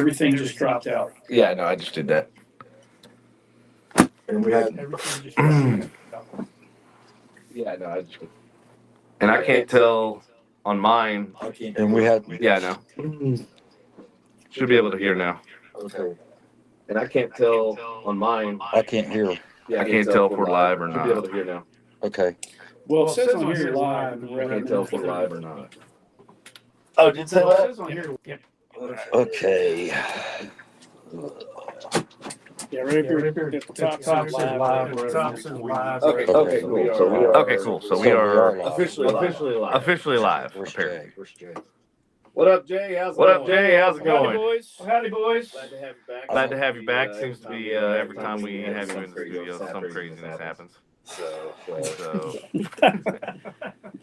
everything just dropped out. Yeah, no, I just did that. And we had. Everything just dropped out. Yeah, no, I just. And I can't tell on mine. And we had. Yeah, no. Should be able to hear now. Okay. And I can't tell on mine. I can't hear. Yeah, I can't tell if we're live or not. Should be able to hear now. Okay. Well, it says on here you're live. I can't tell if we're live or not. Oh, did it say Well, it that? says on here. Yeah, Okay. yeah, right here. At the top says live. Top says live. Okay, cool. So we are. Okay, cool. So we are officially live. Officially live. Where's Apparently. Jay? Where's Jay? What up, Jay? How's it going? Boys. Howdy, boys. Glad to have you back. Glad to have you back. Seems to be every time we have you in the studio, some craziness happens. So.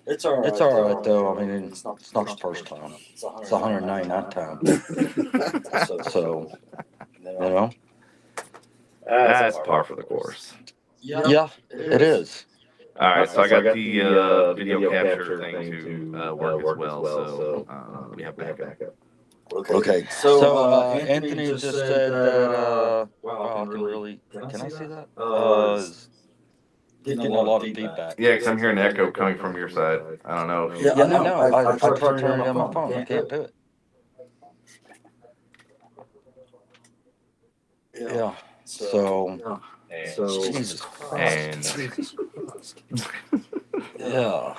It's all right. It's all right though. I mean, it's not the first time. It's 199 times. So, you know. That's par for the course. Yeah, it is. All right, so I got the video capture thing to work as well. So we have backup. Okay. So Anthony just said that. Wow, I can really. Can I see that? Getting a lot of feedback. Yeah, because I'm hearing an echo coming from your side. I don't know. Yeah, I know. I tried turning it on my phone. I can't do it. Yeah. So. Jesus Christ. Yeah.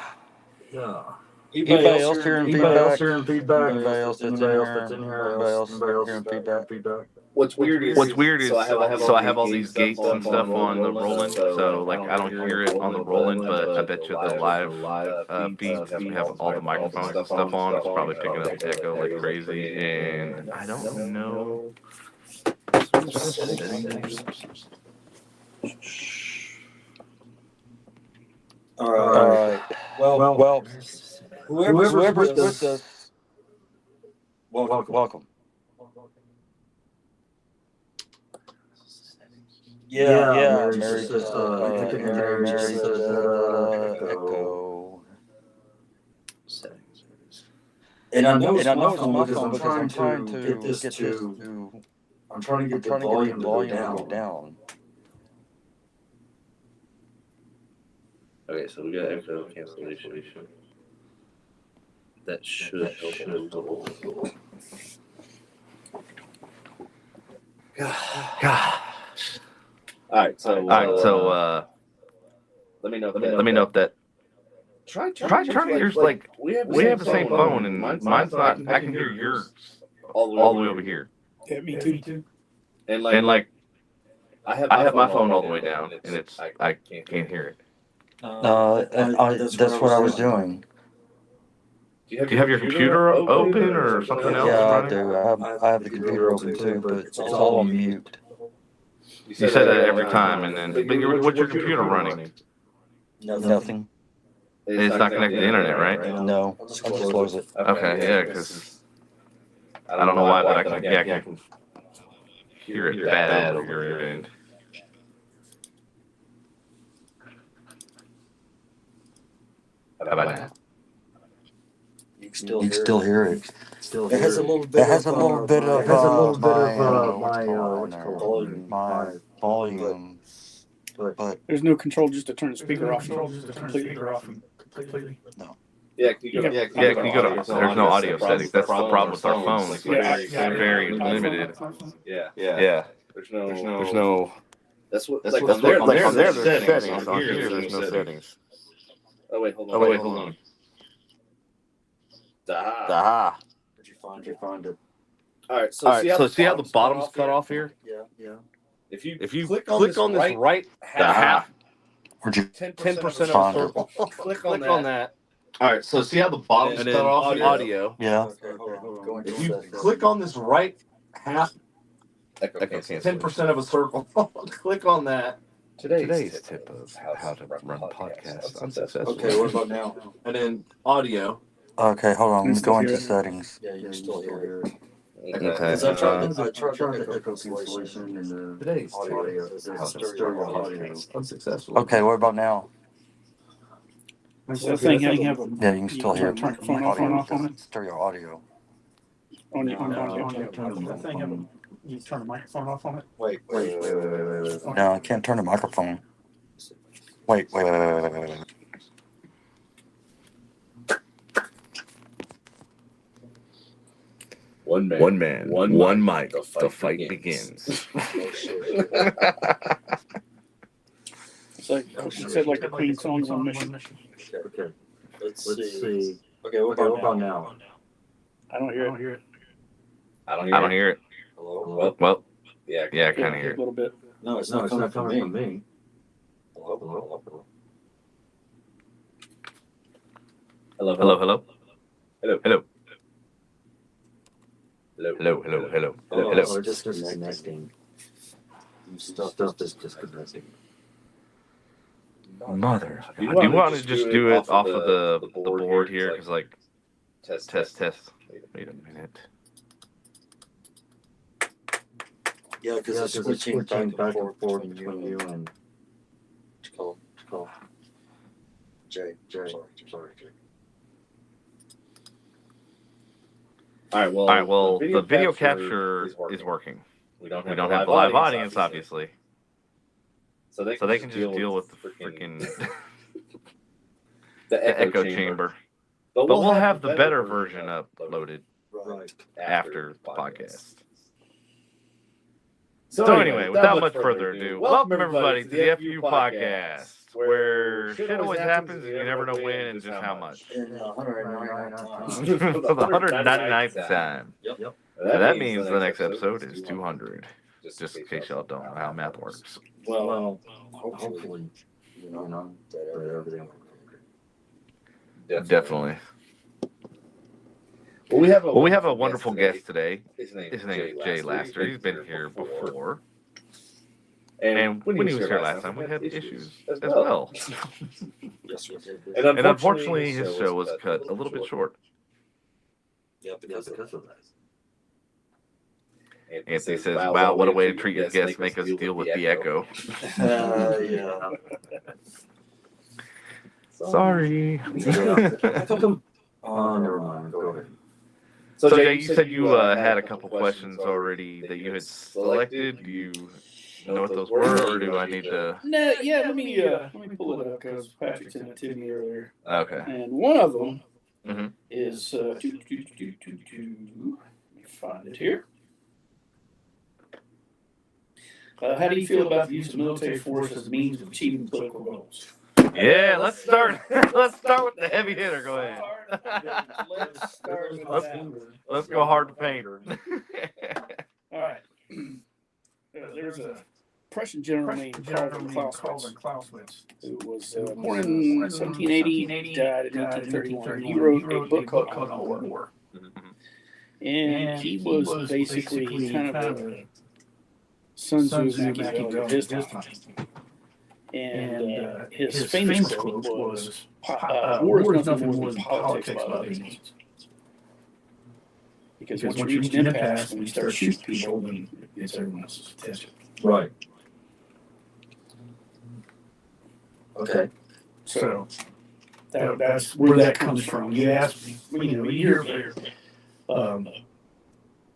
Anybody else hearing feedback? Anybody else that's in here? Anybody else hearing feedback? What's weird is so I have all these gates and stuff on the rolling, so like I don't hear it on the rolling, but I bet you the live feed, because we have all the microphones and stuff on, it's probably picking up echo like crazy, and I don't know. All right. Well, whoever's with us, welcome. Yeah. Mary just echo. And I know it's my phone because I'm trying to get this to. I'm trying to get the volume to go down. Okay, so we got echo cancellation. That should help. Gosh. All right, so let me know if that. Try turning yours like we have the same phone and mine's not. I can hear yours all the way over here. Yeah, me too. And like I have my phone all the way down and it's I can't hear it. That's what I was doing. Do you have your computer open or something else? Yeah, running? I do. I have the computer open too, but it's all on mute. You said that every time, and then what's your computer running? Nothing. It's not connected to the internet, right? No, I'll just close it. Okay, yeah, because I don't know why, but I can hear it bad over your end. How about that? You can still hear it. It has a little bit of my volume, but There's no control just to turn the speaker off. Completely. no. Yeah, can you go to? There's no audio settings. That's the problem with our phones. It's very limited. Yeah. There's no. That's what. Like on there, there's settings. On here, there's no settings. Oh wait, hold on. Aha. Did you find it? All right. So see how the bottom's cut off here? Yeah. If you click on this right half, 10% of a circle. Click on that. All right. So see how the bottom's cut off here? Audio. Yeah. Okay, hold on. If you click on this right half, 10% of a circle. Click on that. Today's tip of how to run podcasts unsuccessfully. Okay, what about now? And then audio. Okay, hold on. Let me go into settings. Yeah, you can still hear it. Okay. I tried the echo cancellation and Today's audio. Stereo audio. Unsuccessful. Okay, what about now? Does that thing have Yeah, you can still hear turn your phone off on it? stereo audio. On the thing, you turn the microphone off on it? Wait. No, I can't turn the microphone. Wait. One man, one mic. The fight begins. It's like, it said like the Queen song's on mission. Okay. Let's see. Okay, what about now? I don't hear it. I don't hear it. Hello? Well, yeah, I kind of hear A it. little bit. No, it's not coming from me. Hello? Hello. We're just disconnecting. Stuff is disconnecting. Mother. Do you want to just do it off of the board here? Because like, test. Wait a minute. Yeah, because it's switching back and forth between you and call. Jay. Sorry, Jay. All right. Well, the video capture is working. We don't have the live audience, obviously. So they can just deal with the freaking the echo chamber. But we'll have the better version uploaded after the podcast. So anyway, without much further ado, welcome everybody to the FU podcast, where shit always happens and you never know when and just how much. In 199 times. For the 199th time. Yep. That means the next episode is 200. Just in case y'all don't know how math works. Well, hopefully, that everything will go. Definitely. Well, we have a wonderful guest today. His name is Jay Laster. He's been here before. And when he was here last time, we had issues as well. Yes, we did. And unfortunately, his show was cut a little bit short. Yeah, because of that. Anthony says, wow, what a way to treat your guests, make us deal with the echo. Yeah. Sorry. Never mind. Go ahead. So Jay, you said you had a couple questions already that you had selected. Do you know what those were, or do I need to? No, yeah, let me pull it up because Patrick sent it to me earlier. Okay. And one of them Mm-hmm. is let me find it here. How do you feel about the use of military force as a means of achieving political goals? Yeah, let's start. Let's start with the heavy hitter. Go ahead. Let's start with that. Let's go hard to paint. All right. There's a Prussian general named Clausewitz, who was born in 1780, died in 1831. He wrote a book called War. And he was basically kind of a Sun Tzu's Machiavelli of his time. And his famous quote was, war is nothing more than politics by other means. Because once you reach an impasse, when you start shooting people, then it's everyone else's attention. Right. Okay. So that's where that comes from. You ask me, you hear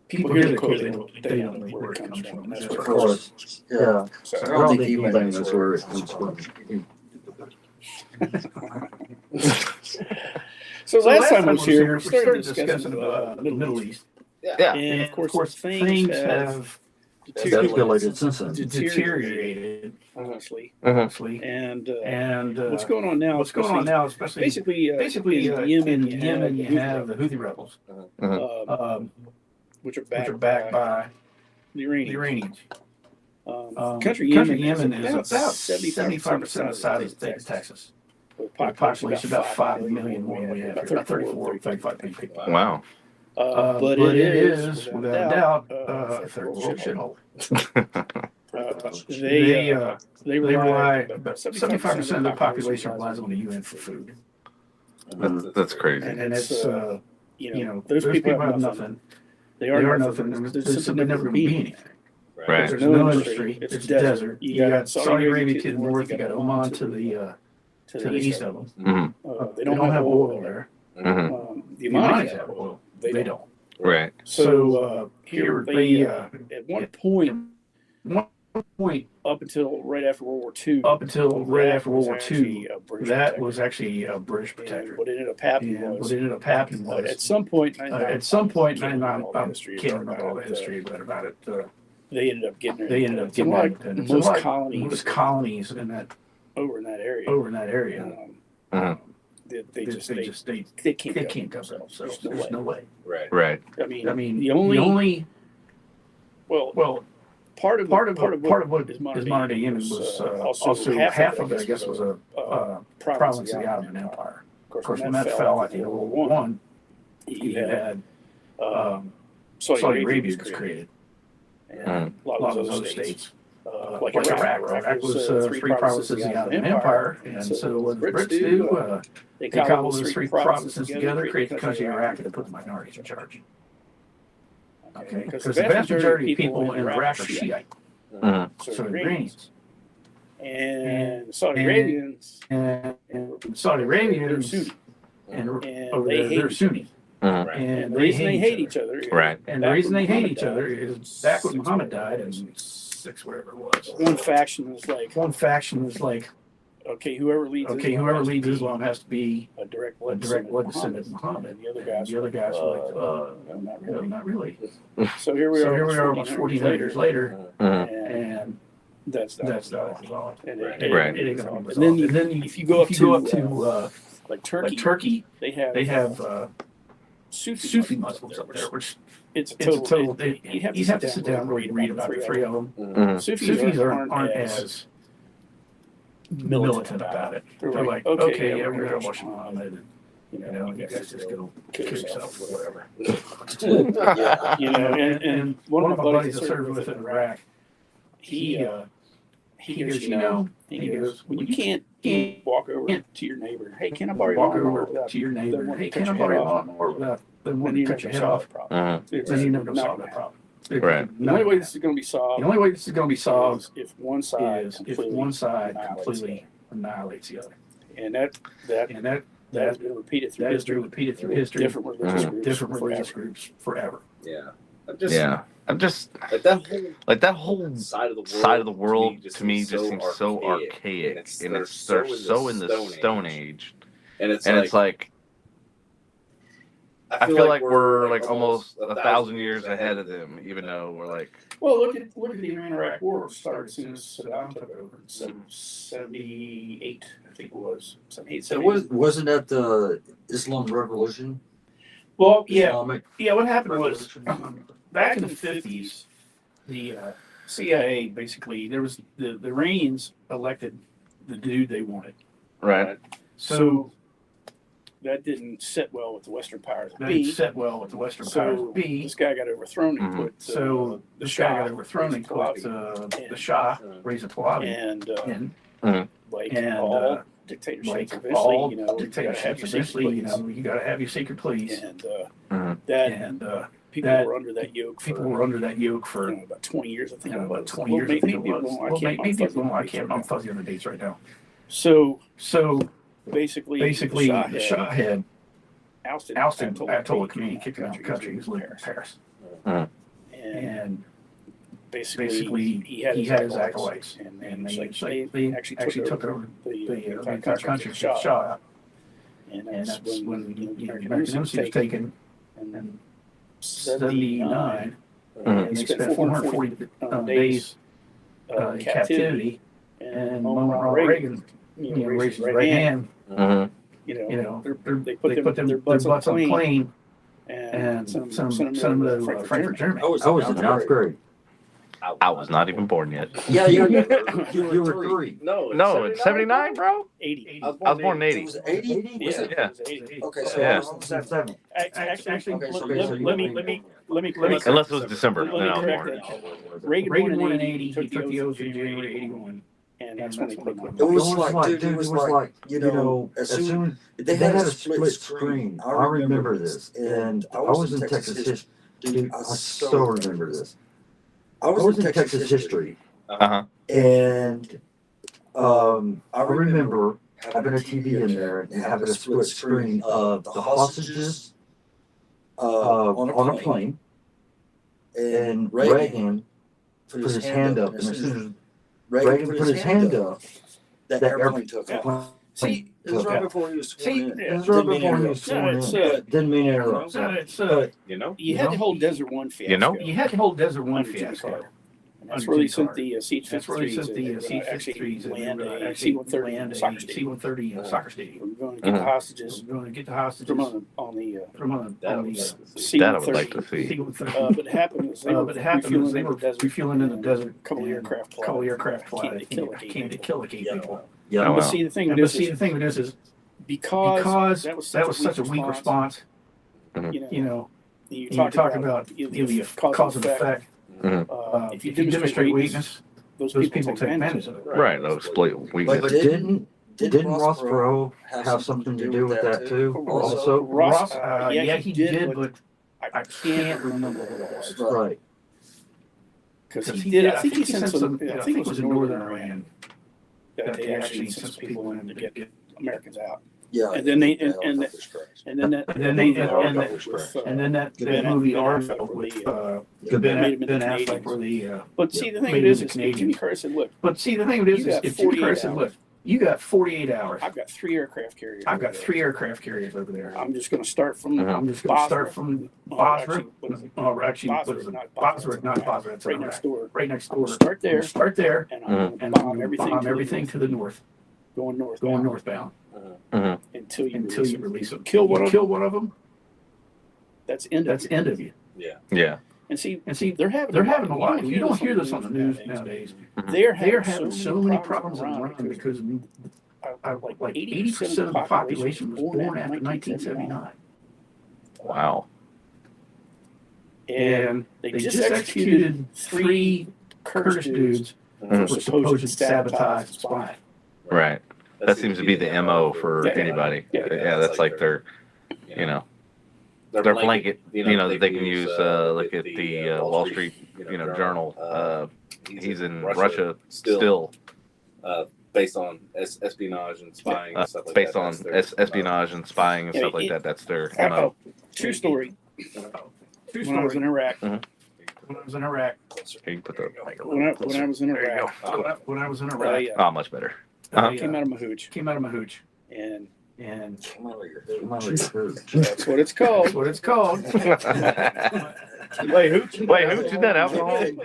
people hear the quote, they don't know where it comes from. That's Of where it course. Yeah. So, I don't think even knows where it comes from. So last time I was here, we started discussing the Middle East. Yeah. And of course, things have Escalated since then. deteriorated, honestly. And what's going on now? especially Basically, in Yemen, Yemen, you have the Houthi rebels, which are which backed are backed by by the the Iranians. Iranians. Country Yemen Yemen is about 75% of the size of the state of Texas. With The population is about 5 million more than we have, about 34, 35 million people. Wow. But it is, without a doubt, a third world shithole. They rely, about 75% of the population relies on the UN for food. That's crazy. And it's, those people have nothing. They are nothing. There's simply never going to be anything. Right. There's no industry. It's desert. You got Saudi Arabia to the north. You got Oman to the east of them. Mm-hmm. They don't have oil there. Mm-hmm. The The Omanis Omanis have have oil. oil. They don't. Right. So here they at one point up until right after World War II, that was actually a British and protectorate. what ended up happening And was what ended up happening was at some point, and I I can't remember all the history, but about it. They ended up getting They ended up getting most colonies most colonies in that over in that area. They can't go themselves. There's no way. Right. I mean, the only part of what is modern day Yemen was also half of it, I guess, was a province of the Ottoman Empire. Of course, when that fell at the end of World War I, you had Saudi Arabia was created, and a lot of those other states. Like Iraq. Iraq was three provinces of the Ottoman Empire, and so what the Brits do, they cobble those three provinces together, create the country of Iraq, and put the minorities in charge. Okay, because the vast majority of people in Iraq are Shiite, so Iranians, and Saudi Arabians, and Saudi Arabians, and over there they're Sunni. And the reason they hate each other, Right. And the reason they hate each other is back when Muhammad died in 6 whatever it was. one faction was like, okay, whoever leads Islam has to be a direct a direct blood descendant of Muhammad. And the other guys were like, no, not really. So here we are almost 14 years later, and that's all. And Right. it ain't gonna be resolved. And then if you go up to like Turkey, they have Sufi Muslims up there, which it's a total. You have to sit down and read about the three of them. Sufis aren't as militant about it. They're like, okay, yeah, we're gonna watch Muhammad, and you guys just go kill yourself or whatever. And one of my buddies I served with in Iraq, he goes, when you can't walk over to your neighbor, hey, can I borrow your lawnmower? Hey, can I borrow your lawnmower without them wanting to cut your head off? Then you never solve that problem. Right. The only way this is going to be solved is if one side completely annihilates the other. And that has been repeated through history. Different religious groups forever. Yeah. I'm just like that whole side of the world to me just seems so archaic, and they're so in the Stone Age, and it's like I feel like we're like almost 1,000 years ahead of them, even though we're like. Well, look at the Iran-Iraq War. Started as soon as Saddam took over in 1978, I think it was. Wasn't that the Islam Revolution? Well, yeah. What happened was back in the 50s, the CIA basically there was the Iranians elected the dude they wanted. Right. So that didn't sit well with the Western powers. This guy got overthrown and put the Shah the Shah, Reza Pahlavi, in. All dictatorships eventually, you got to have your secret police. People were under that yoke for about 20 years, I think. About 20 years, I think it was. I can't. I'm fuzzy on the dates right now. So basically, the Shah had ousted Ayatollah Khomeini, kicked him out of the country. He was living in Paris, and basically he had his acolytes, and they actually took over the entire country, the Shah, and that's when the American embassy was taken in 1979, and they spent 440 days in captivity, and Ronald Reagan raised his right hand. They put their butts on the plane and sent them to Frankfurt, Germany. I was in 9th grade. I was not even born yet. Yeah, you were 3. No, it's 79, bro. 80. I was born in 80. It was 80? Yeah. Okay, so Yeah. I was in 7. Actually, Okay, so let me correct Unless it was December, Let then me I was correct born. that. Reagan won in 80. He took the oath in January 81. And that's when they put him on. It was like, as soon they had a split screen. I remember this, and I was in Texas history. Dude, I so remember this. I was in Texas history, and I remember having a TV in there and having a split screen of the hostages on a plane, and Reagan put his hand up, and as soon as Reagan put his hand up, that airplane took off. See, It was right before he was sworn in. yeah, It was right before he was sworn in. Didn't mean to interrupt. you had the whole Desert One fiasco. You had the whole Desert One under Jimmy fiasco. Carter. And that's where they sent the That's where they sent the C-53s C-53s and a C-130 soccer stadium. C-130 soccer stadium. We're going to get the hostages We're going to get the hostages from on the That I would C-130. like to see. C-130. But it happened is they were refueling in the desert. a couple of aircraft Couple of aircraft came to kill came to kill the people. Yeah. Oh, But wow. see, the thing But with see, this the thing with this is because that was such a weak response. you know, You you talk about the cause and effect. If you If you demonstrate weakness, those those people take advantage of it. Right, no exploit But weakness. didn't Ross Perot have something to do with that too? Also, Ross, yeah, he did, but I can't remember what it was. right. Because he did. I think he sent some. I think it was in northern Iran. That they actually sent some people in to get Americans out. Yeah. And then they and then that that movie Argo with Ben Affleck where the But see, the thing made is, him a is Canadian. Jimmy Carter said, "Look, But see, the thing of it is, You got if Jimmy 48 Carter said, hours. "Look, you got 48 hours. I've got 3 aircraft carriers. I've got over 3 aircraft carriers over there. there. I'm just going to start from. I'm just going to start from Basra. Actually, Basra, not Basra, not Basra. That's right next door. Right next I'm door. gonna start there, Start there, and I'm going to and bomb everything, everything to the north, going north, going northbound until you until you release them. Kill one of them. That's end. That's end of you. Yeah. And see, They're having a lot. You don't hear this on the news nowadays. They're They're having so many problems around because like 80% of the population was born after 1979. Wow. And they just executed 3 Kurdish dudes Mhm. for supposed sabotage and spying. Right. That seems to be the MO for anybody. Yeah, that's like their, you know, their blanket, you know, that they can use. Look at the Wall Street, Journal. He's in Russia still. Based on espionage and spying and stuff like Based that. on espionage and spying and stuff like that. That's their MO. True story. When I was in Iraq, When I was in Iraq, Here, you put the when I was in Iraq, when I was in Iraq, Oh, much better. I came out of Mahooch, came out of Mahooch, and and Come out of your hood. that's what it's called. that's what it's called. Wait, Hooch? Wait, who did that alcohol? Everything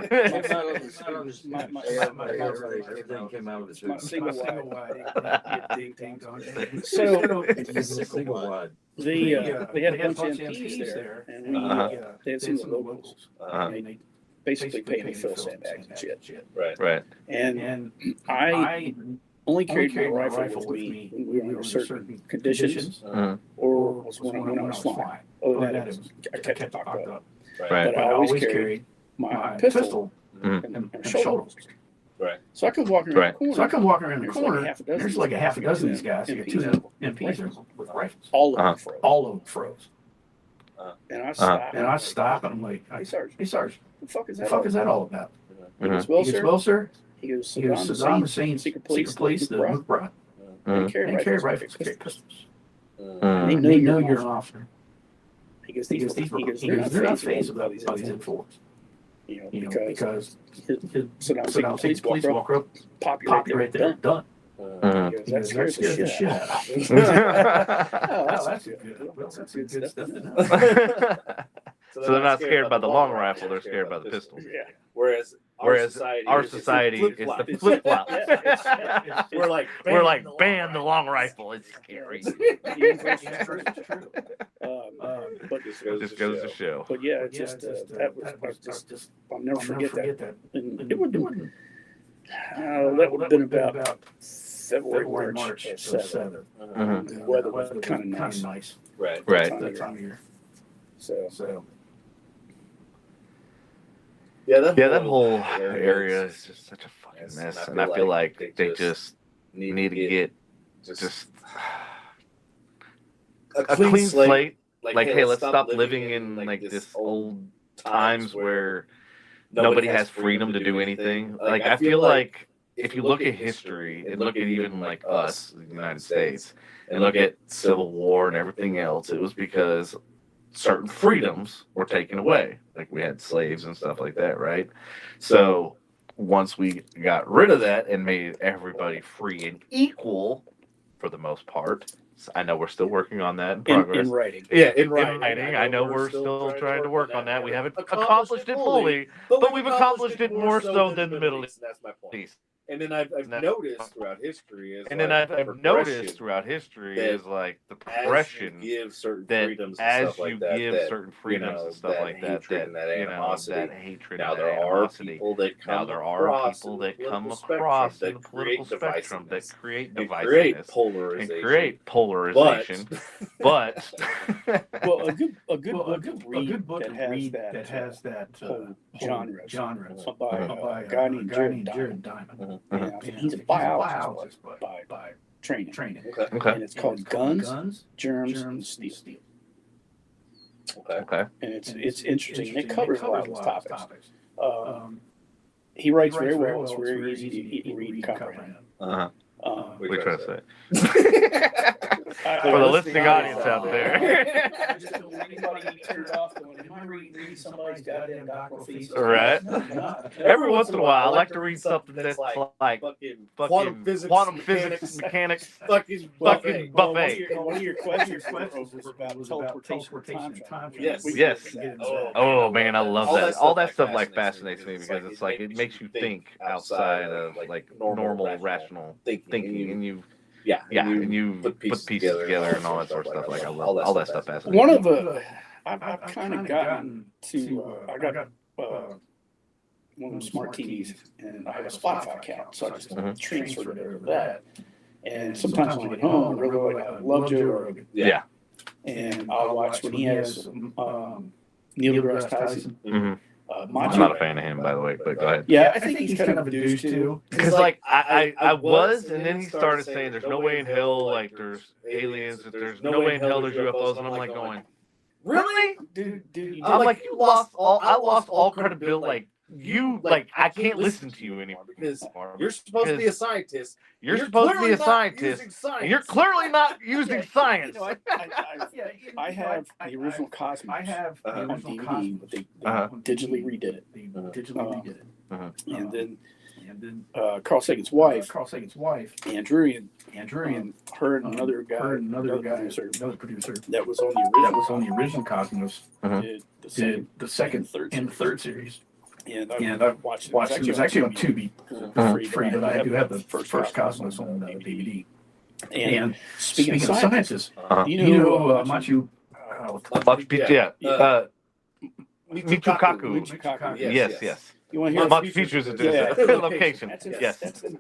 came out of his My hood. single wide. Ding, ding, dong. So Single wide. they had a bunch of MPs there, and they had some of the locals. Uh-huh. They basically paid me fill sandbags and shit. Right. And I only carried my rifle with me when we were under certain conditions, or was when I was flying. Other than that, I kept it locked up. Right. But I always carried my pistol and a shoulder holster. Right. So I could walk around the corner. So I come walking around the There's corner. like half a dozen. There's like a half a dozen of these guys. You got 2 MPs with rifles. All of them froze. All of them froze. And I stopped. And I stop and I'm like, Hey, Sarge, "Hey, Sarge, what the fuck is the that? fuck is that all about?" He goes, He well, goes, sir. "Well, sir." He goes, He goes, "Saddam Hussein, secret police, the Luke brought. They They carry rifles, carry pistols. They They know you're an officer." He goes, He goes, "They're not phased about these informants." Because Saddam Hussein police walk up, pop pop you right there, done. He goes, that scares the shit out of me. Oh, that's good. Well, that's good stuff to know. So they're not scared by the long rifle, they're scared by the pistol. Yeah. Whereas Our society is the flip flop. We're like, ban the long rifle. It's scary. But Just goes to show. But yeah, it's just that was just I'll never forget that. And it would that would have been about February, March of 7. The weather was kind of nice. Right. Right. That time of year. So Yeah, that whole area is just such a fucking mess, and I feel like they just need to get just a clean slate. Like, hey, let's stop living in like this old times where nobody has freedom to do anything. Like, I feel like if you look at history and look at even like us, the United States, and look at Civil War and everything else, it was because certain freedoms were taken away. Like we had slaves and stuff like that, right? So once we got rid of that and made everybody free and equal, for the most part, I know we're still working on that in progress. In writing. Yeah, in writing. I know we're still trying to work on that. We haven't accomplished it fully, but we've accomplished it more so than the Middle East. That's my point. And then I've noticed throughout history is is like the progression give certain that freedoms as and stuff you like that, give that, certain freedoms and stuff like that, hatred and that animosity. that hatred Now and there that are animosity. people that come Now there are across people in that the come political across in the spectrum political that spectrum that create create divisiveness divisiveness and create and polarization. create polarization. But Well, a good book to a read good book that to has read that, that has that whole genre by a guy named Jared Diamond. Mhm. And he's a biologist by training. Okay. okay, And it's called Guns, Germs, and Steel. okay, And it's interesting. And it covers a lot of those topics. He writes very well. It's very easy to read and comprehend. uh-huh. We We try try to to say I for the listening audience out there. I just don't want anybody turned off going, am I reading somebody's goddamn doctoral thesis? Right. No, you're not. Every once in a while, I like to read something that's like fucking quantum physics, mechanics, fucking fucking Well, buffet. one of your questions was about teleportation and time travel. Yes. Yes. Oh man, I love All that. that All stuff, that stuff like, like fascinates me because it's like it makes you think outside of like normal rational thinking, and you and you put pieces together and all that sort of stuff. Like I love all that stuff. Fascinates One me. of the I've kind of gotten to I got one of the smart TVs and I have a Spotify account, so I just transferred it over to that. And sometimes when I get home, I really like Love Joe Rogan. Yeah. And I'll watch when he has Neil deGrasse Tyson. Mm-hmm. I'm Macho. not a fan of him, by the way, but go ahead. Yeah, I think he's kind of a douche too. Because like I was, and then he started saying, "There's no way in hell, like there's aliens. There's no way in hell there's UFOs," and I'm like going, "Really, dude? I'm like, you lost all. I lost all credibility. Like I can't listen to you anymore because you're supposed to be a scientist. You're supposed to be a scientist, and you're clearly not using science." You know, I have the original Cosmos. I have the on original DVD, Cosmos. but they digitally redid it. And then Carl Sagan's wife, Andrew, her and another producer that was on the original Cosmos did the second and third series. And I've watched it. It was actually on Tubi for free, but I do have the first Cosmos on DVD. And speaking of scientists, you know Machu Picchu, yeah. Michikaku. Yes. You want to hear Machu Picchu is a location. Yes. That's in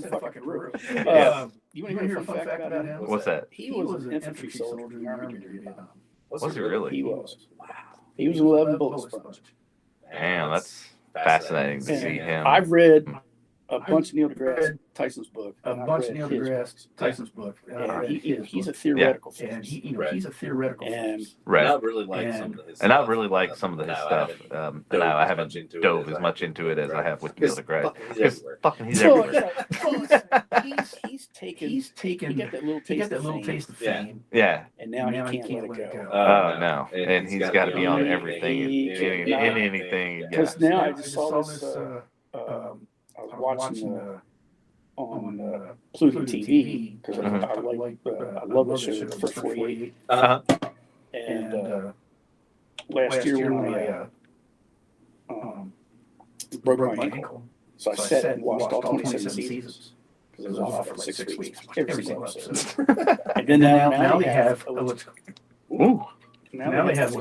fucking Peru. Yeah. You want to hear a fun fact about him? What's that? He was an infantry soldier in the Army during Vietnam. Was he really? He was. Wow. He was 11 bullets. Damn, that's fascinating to see him. I've read a bunch of Neil deGrasse Tyson's book. He's a theoretical physicist. He's a theoretical physicist. Right. I really like some of his and I really like some of his stuff. And I haven't dove as much into it as I have with Neil deGrasse. Because fucking he's everywhere. He's taken. He got that little taste of fame. Yeah. And now he can't let it go. Oh no. And he's got to be on everything in anything. Because now I just saw this. I was watching on Pluto TV because I love the show for 48. And last year when I broke my ankle, so I sat and watched all 27 seasons because I was off for like 6 weeks. Every single episode. And then now they have what's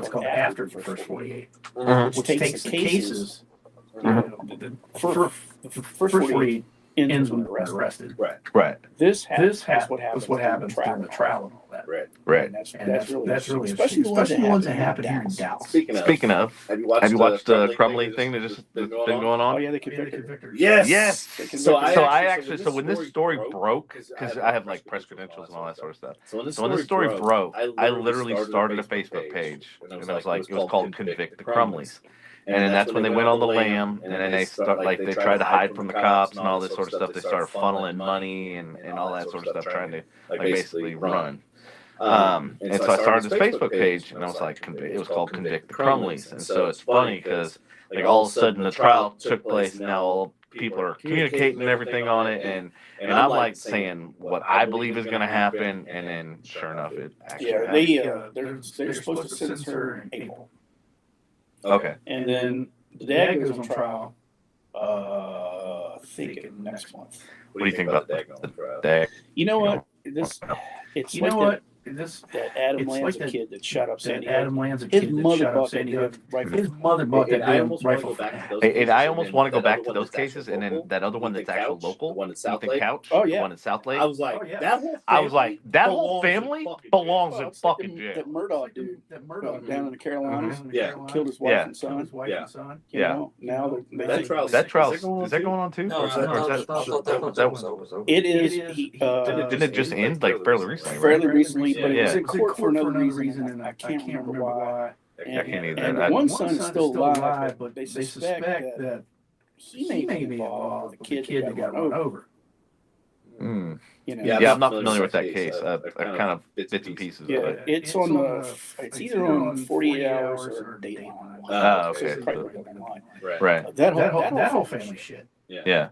called after the first 48, which takes the cases. The first 48 ends when they're arrested. Right. This is what happens during the trial and all that. Right. And that's really especially the ones that happen here in Dallas. Speaking of, have you watched the Crumley thing that just been going on? Oh yeah, they convicted her. Yes. So when this story broke, because I have like press credentials and all that sort of stuff. So when this story broke, I literally started a Facebook page, and it was called Convict the Crumleys. And then that's when they went on the lam, and then they tried to hide from the cops and all this sort of stuff. They started funneling money and all that sort of stuff, trying to basically run. And so I started this Facebook page, and I was like, it was called Convict the Crumleys. And so it's funny because like all of a sudden the trial took place, and now all people are communicating and everything on it, and I'm like saying what I believe is going to happen, and then sure enough, it actually happened. They're supposed to sentence her in April. Okay. And then the dad goes on trial, I think next month. What do you think about the dad? You know what? It's You like know what? This that Adam It's Lanza like that- kid that shot up Sandy Hook. Adam Lanza His kid that mother shot bought up Sandy that Hook. rifle. His mother bought that damn rifle. And I almost want to go back to those cases, and then that other one that's actual local, the one in Ethan South Lake. Couch, Oh, the yeah. one in South Lake. I was like, Oh, yeah. that whole family belongs Well, in it's like fucking jail. that Murdoch dude That Murdoch down in the Carolinas Yeah. killed his wife Yeah. and son. Yeah. You Yeah. know, now they That think- trial- That trial Is that going on is that too? going on too? No, Or is that- or is that- that was over. It is. Didn't it just end like fairly recently? Right? fairly recently, but it Yeah. was in court for another reason, and I can't remember why. I can't either. And I- one son is still alive, but they they suspect that he may be involved with the kid that got run over. Mm. You know, Yeah, Yeah, I'm not familiar with that case. I kind of bits and pieces. Yeah, of it. it's on the. It's either on 48 Hours or Dateline. Oh, So okay. it's probably online. Right. That That whole family family shit. shit. Yeah.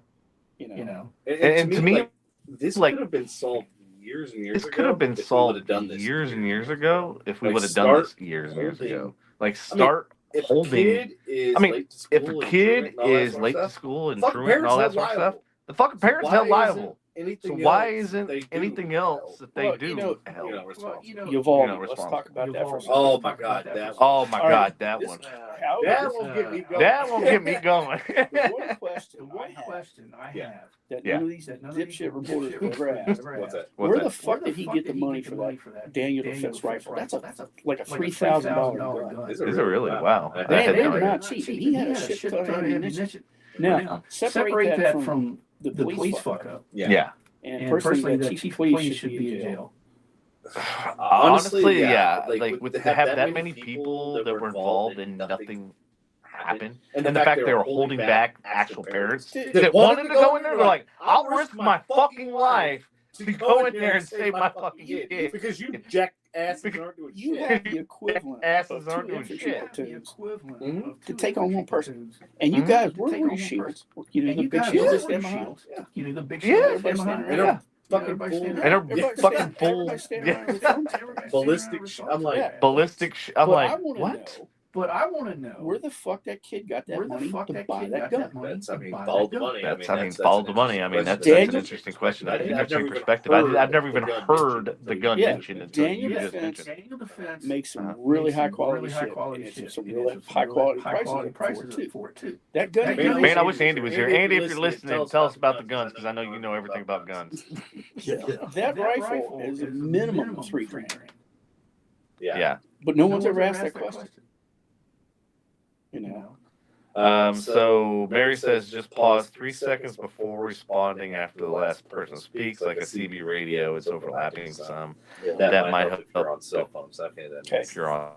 You know. You know. And to me, this like, could have been solved years and years This ago. could have been if we solved would've done this years and years ago if we Like, would have done start this years and years holding- ago. Like start If a holding. kid is I mean, late to if school a and kid truant and all that is sort of late to stuff, school and fucking truant and all that parents sort of held stuff, liable. the fucking parents Why held isn't liable. So anything why else isn't they do anything held? else that they Well, do you know- held? Uvalde. You know, Let's talk about that for a second. Oh my God, that Oh my All God, right, that this- one. How- That won't get me going. That won't get me going. The one question The I one have question I Yeah. have that Yeah. none of these dipshit reporters could grasp. What's that? What's Where that? the fuck did he get the money for that Daniel Defense rifle? That's like a $3,000 gun. Is Is it really? Wow. I I They had no are idea. not cheap. He had a shit ton of ammunition. Now, separate that from the police fuck up. Yeah. And personally, that chief of police should be in jail. Honestly, yeah. Like with to have that many people that were involved and nothing happened, and the fact they were holding back actual parents that wanted to go in there, they're like, "I'll risk my fucking life to go in there and save my fucking kid." because you jackasses aren't doing You shit. have the equivalent Asses of aren't two doing infantry shit. platoons to take on one person. And you guys, where were your shields? You know, the big shields that stand behind. You know the big Yeah. shield that stand Everybody behind. stand Yeah. Fucking Everybody fool. stand And they're Everybody fucking stand- full. everybody stand Yeah. around with guns. Ballistic. I'm like, Yeah. Ballistic. I'm But I like, wanna what? know But I want to know where the fuck that kid got that where the money fuck to that buy kid that got gun. that money. that's, I mean, to buy follow that the gun. money. Follow the money. I mean, that's an Daniel- interesting question. That's an I've interesting never even perspective. heard I've never even the gun heard mentioned the gun Yeah. mentioned until Daniel you just Defense mentioned. Daniel Defense Make some Uh-huh. really makes high some quality really shit. high quality And shit. it's some And really it's some high really quality high prices quality for it prices too. for it too. That gun. Man, you know, Man, I wish Andy was here. Andy, Andy, if if you're you're listening, tell us about the guns because I know you know everything about guns. that rifle is a minimum of $3,000. Yeah. But no one's ever asked that question. You know. So Mary says just pause 3 seconds before responding after the last person speaks, like a CB radio. It's overlapping some. That might help if you're on cell phones. Okay, that Okay. if you're on.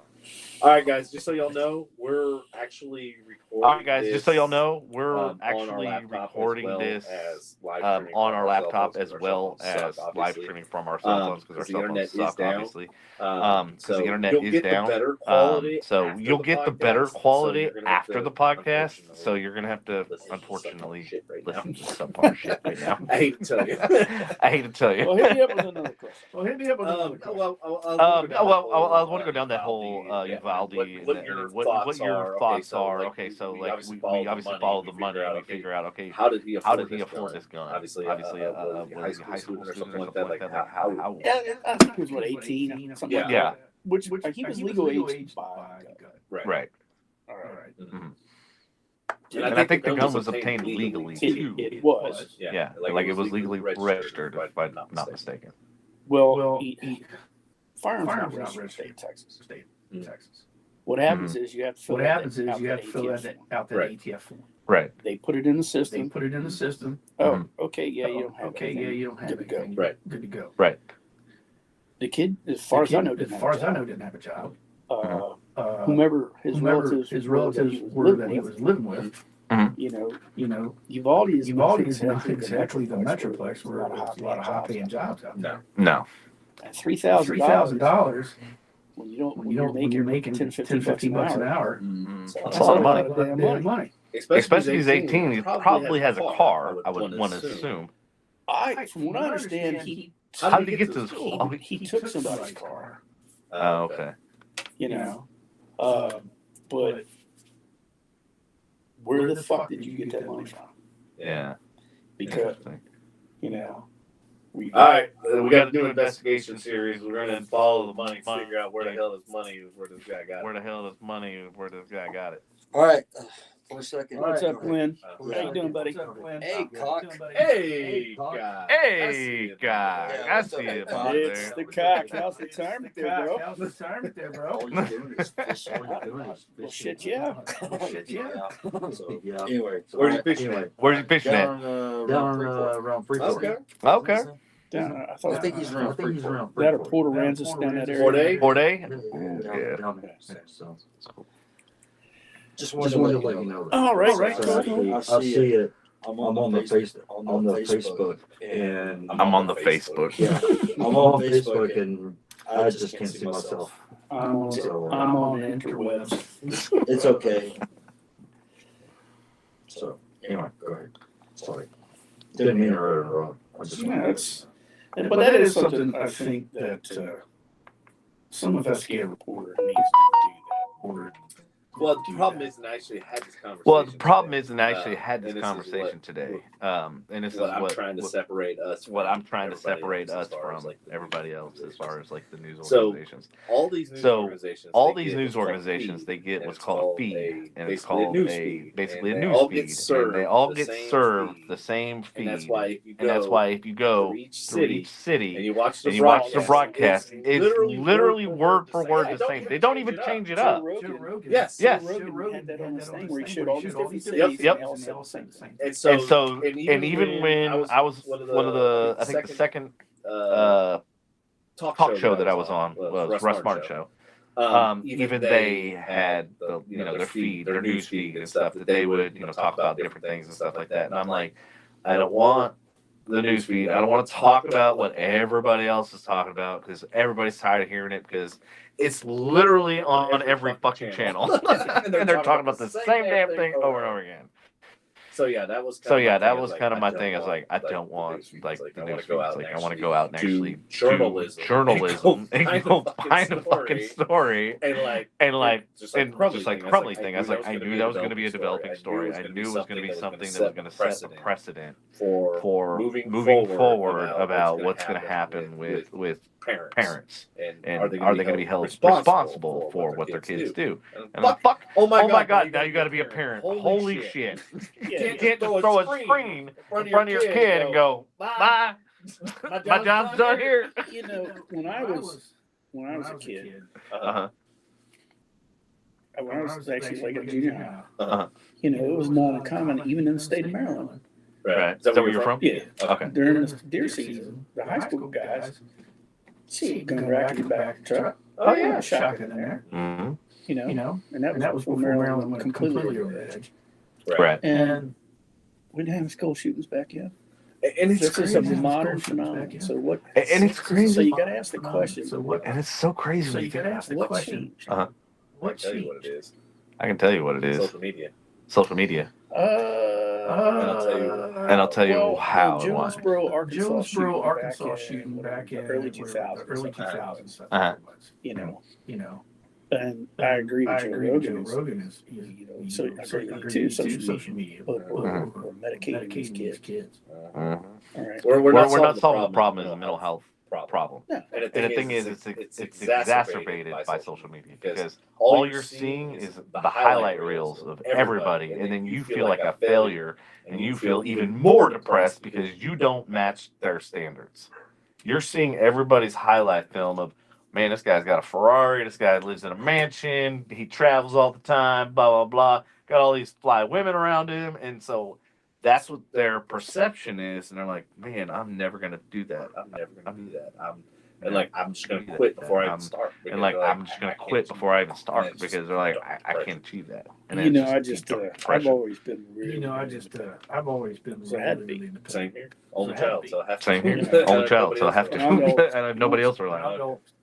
All right, guys. Just so y'all know, we're actually recording. All right, guys. Just so y'all this, know, we're on our actually laptop recording as well this as live on streaming our from laptop cell as phones, well because our cell as phones suck, live obviously. streaming from our cell phones because our the cell internet phones is suck, down. obviously. So Because the internet you'll is get down. the better quality. So after you'll get the better podcast, so quality you're gonna have after to, the podcast. unfortunately, So you're gonna have to, listen to unfortunately, some shit right now. listen to some part shit right now. I hate to tell you. I hate to tell you. Well, hit me up with another question. Well, hit me up with another question. I want to go down that whole Uvalde. What and your what thoughts your are. thoughts Okay, are. so, Okay, so we like obviously we obviously follow the money and we figure out, okay, how did he how afford did he afford this gun? Obviously, was he a high school student or something like that. Like how? Yeah, I think it was what 18, something like Yeah. that. Which he was legal age to buy. Right. All right. Mhm. And I think the gun was obtained legally too. It was. Yeah, like it was legally registered, if I'm not mistaken. Well, firearms Firearms are not registered in registered state of Texas. State of Texas. What happens is you have to fill What out happens is you have to fill ATF form. out that Right. ATF form. Right. They put it in the They system. put it in the system. Oh, okay, yeah, you don't have Okay, anything. yeah, you don't have Good to go. anything. Right. Good to go. The kid, as far as I know, as far as I know, didn't have a job. Whomever his His relatives were that he was living with. You know, Uvalde Uvalde is is not exactly the metroplex where there's a lot of high-paying jobs out there. No. At $3,000, $3,000 when you're when you're making 10, 10, 15 bucks an hour. that's a lot of money. Damn money. Especially if he's 18, he probably has a car, I would want to assume. From what I understand, he How did he get to this? he took somebody's car. Oh, okay. But where the fuck did you get that money from? Yeah. Because All right, we got to do an investigation series. We're going to follow the money, figure out where the hell this money is, where this guy got it. Where the hell is money? Where this guy got it? All right. For a second. what's up, Glenn? Yeah. How you doing, buddy? Hey, cock. Hey, guy. Hey, guy. Yeah, I what's see up, it cock? over It's there. the cock. How's the retirement there, bro? How's the retirement there, bro? All you're doing is fishing. All you're doing is Well, fishing. shit, yeah. Shit, yeah. So, Yeah. anyway. Where's your fishing at? Where's he fishing at? Down around Freeport. Okay. Okay. Down, I I thought think he's around Freeport. that or Port Aransas down that area. Fort A? Fort A? Yeah. Down there. So, Just just wanted to let you know that. All right, right. So Cool. I see it. I'm on the Facebook, and I'm on the Facebook. yeah, I'm on Facebook, and I just can't see myself. I'm on the interwebs. It's okay. So anyway, go ahead. Sorry. Didn't mean to interrupt. I just But that is something I think that some investigative reporter needs to do that. Or Well, the problem is, and I actually had this conversation. Well, the problem is, and I today, actually had this and conversation today. And this is I'm trying to separate us. what from I'm trying to everybody separate else us as far as, from like, the everybody news else as far as like the news So, organizations. all these news So, organizations, all they these get news what's called organizations, feed, they get and what's it's called feed, and it's called basically a news all feed, get and served they all the get same served feed. the same feed. And that's why if you And that's go why if you go through each through each city and you watch the and you watch the broadcast, broadcast, it's literally word for word Yeah, the same. They don't even change it up. Joe Rogan. Yes. Yes. Joe Rogan had that on his thing where he showed All all these different these cities Yep. and they all said the same thing. And so, And even when I was one of the I think the second talk show that I was on was Russ Martin show. Even they had the their feed, their news feed and stuff that they would talk about different things and stuff like that. And I'm like, I don't want the news feed. I don't want to talk about what everybody else is talking about because everybody's tired of hearing it because it's literally on every fucking channel, and they're talking about the same damn thing over and over again. So yeah, that was kind of my thing. I was like, I don't want like the news feeds. Like I want to go out and actually do journalism and go find a fucking story and just like the Crumley thing. I was like, I knew that was going to be a developing story. I knew it was going to be something that was going to set a precedent for moving forward about what's going to happen with parents and are they going to be held responsible for what their kids do. And I'm like, oh my god, now you got to be a parent. Holy shit. You can't just throw a screen in front of your kid and go, bye. My job's done here. When I was a kid, when I was actually like a junior high, it was not uncommon, even in the state of Maryland. Right. Is that where you're from? Yeah. Okay. During the deer season, the high school guys, going back in the back of the truck. Oh yeah, shotgun in there. Mm-hmm. And that was before Maryland went completely over the edge. Right. And we didn't have school shootings back yet. And it's This is a crazy. modern phenomenon. So what? And it's crazy. So you got to ask the question. And it's so crazy. So you got to ask the What question. changed? Uh-huh. What Tell you changed? what it is. I can tell you what it is. Social media. Social media. And I'll tell you how and why. Jonesboro, Arkansas shooting back in early 2000s. Early 2000s. And I agree with I Joe agree with Joe Rogan. Rogan is So I agree too. Social media, or medicating these kids. Mhm. All right. We're We're not solving the problem. It's a mental health problem. No. And And the thing is, it's exacerbated by social media because all you're seeing is the highlight reels of everybody, and then you feel like a failure, and you feel even more depressed because you don't match their standards. You're seeing everybody's highlight film of, man, this guy's got a Ferrari, this guy lives in a mansion, he travels all the time, blah, blah, blah, got all these fly women around him, and so that's what their perception is, and they're like, man, I'm never going to do that. I'm never going to do that. And like, I'm just gonna quit before I even start. And like, I'm just gonna quit before I even start because they're like, I can't achieve that. And You know, it's just I've depression. always been really. I've always been So I had to really be. independent. Same here. Only child, so I have to. Same here. Yeah. Only child, so I have to. And I'm the oldest. And nobody else I'm around.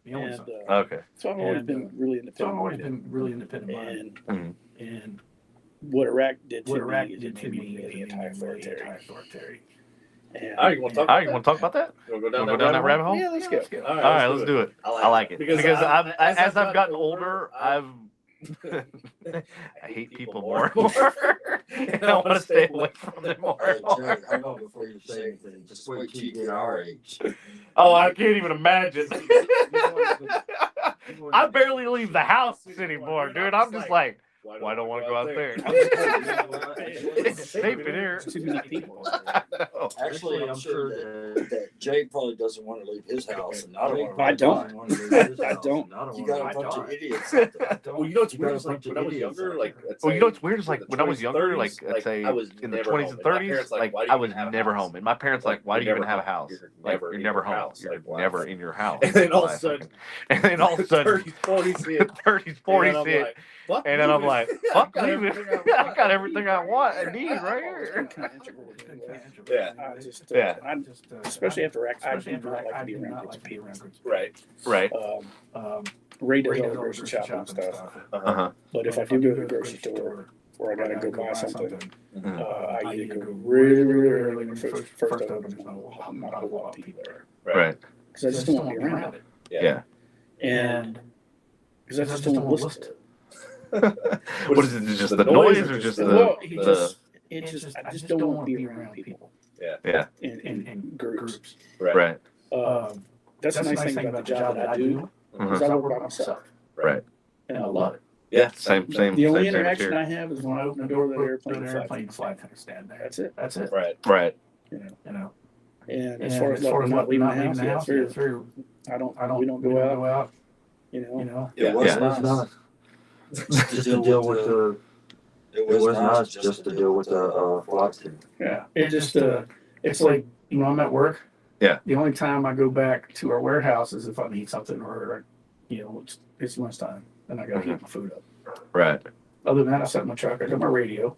the only And, son. Okay. so I've always And, been really So I've independent. always been really independent minded. And And what Iraq did to what Iraq me is did it to made me me is really it made me really anti-authoritarian. anti-authoritarian. And, All right, you want to talk? All right, you want to talk about that? You want to go Wanna go down that rabbit hole? yeah, let's go. All All right, let's do it. I like it because as I've gotten older, I've I hate people more and more, and I want to stay away from them more Hey, and more. Jerry, I know before you say anything, just wait till you get our age. Oh, I can't even imagine. I barely leave the house anymore, dude. I'm just like, why don't want to go out there? It's safe in here. Too many people. I know. Actually, I'm sure that Jay probably doesn't want to leave his house, and I don't. I don't. I don't. You got a bunch of idiots. Well, you know what's You weird got a is like bunch of when I was idiots younger, out like there. Well, you know what's weird is like when I was younger, like 20s, let's say I was in the never 20s home. and And my 30s, parents like why do I you was even have a never house? home, and my parents like, why do you even have a house? Like you're never home. house. You're Like, why? never in your house. And then all of a Like, sudden, and then all of a sudden, 30s, 40s hit. 30s, 40s hit, Fuck and then I'm leaving. like, I fuck got leaving. everything I I want. got everything I want and need right here. Yeah. I just, Yeah. especially after Iraq, I Especially do after not like I to be do around not groups like of to be people. around groups. Right. Right. Ray does Ray all does the all grocery the shopping and stuff. Uh-huh. But if I do go to the grocery store or I gotta go buy something, Mhm. I either go really, really early when first open, there's not a whole lot of people there. Right. Because I just don't want to be around it. Yeah. And because I just don't want to listen to it. What is it? Just the noise or just Well, the I just don't want to be around people yeah. in groups. Right. That's the nice thing about the job that I do, is Mhm. I work by myself. Right. And I love it. Yeah. Same. The only same interaction here. I have is when I open the door of the airplane. The airplane flag kind of stand there. That's it. That's it. Right. Right. You know. And as far as not leaving the house, yeah, it's very. We don't go out. You know. Yeah. It was Yeah. nice. Just to deal with the. It was nice just to deal with the flight team. Yeah. It just it's like when I'm at work. Yeah. The only time I go back to our warehouse is if I need something or it's lunchtime and I gotta heat my food up. Right. Other than that, I set my truck. I got my radio.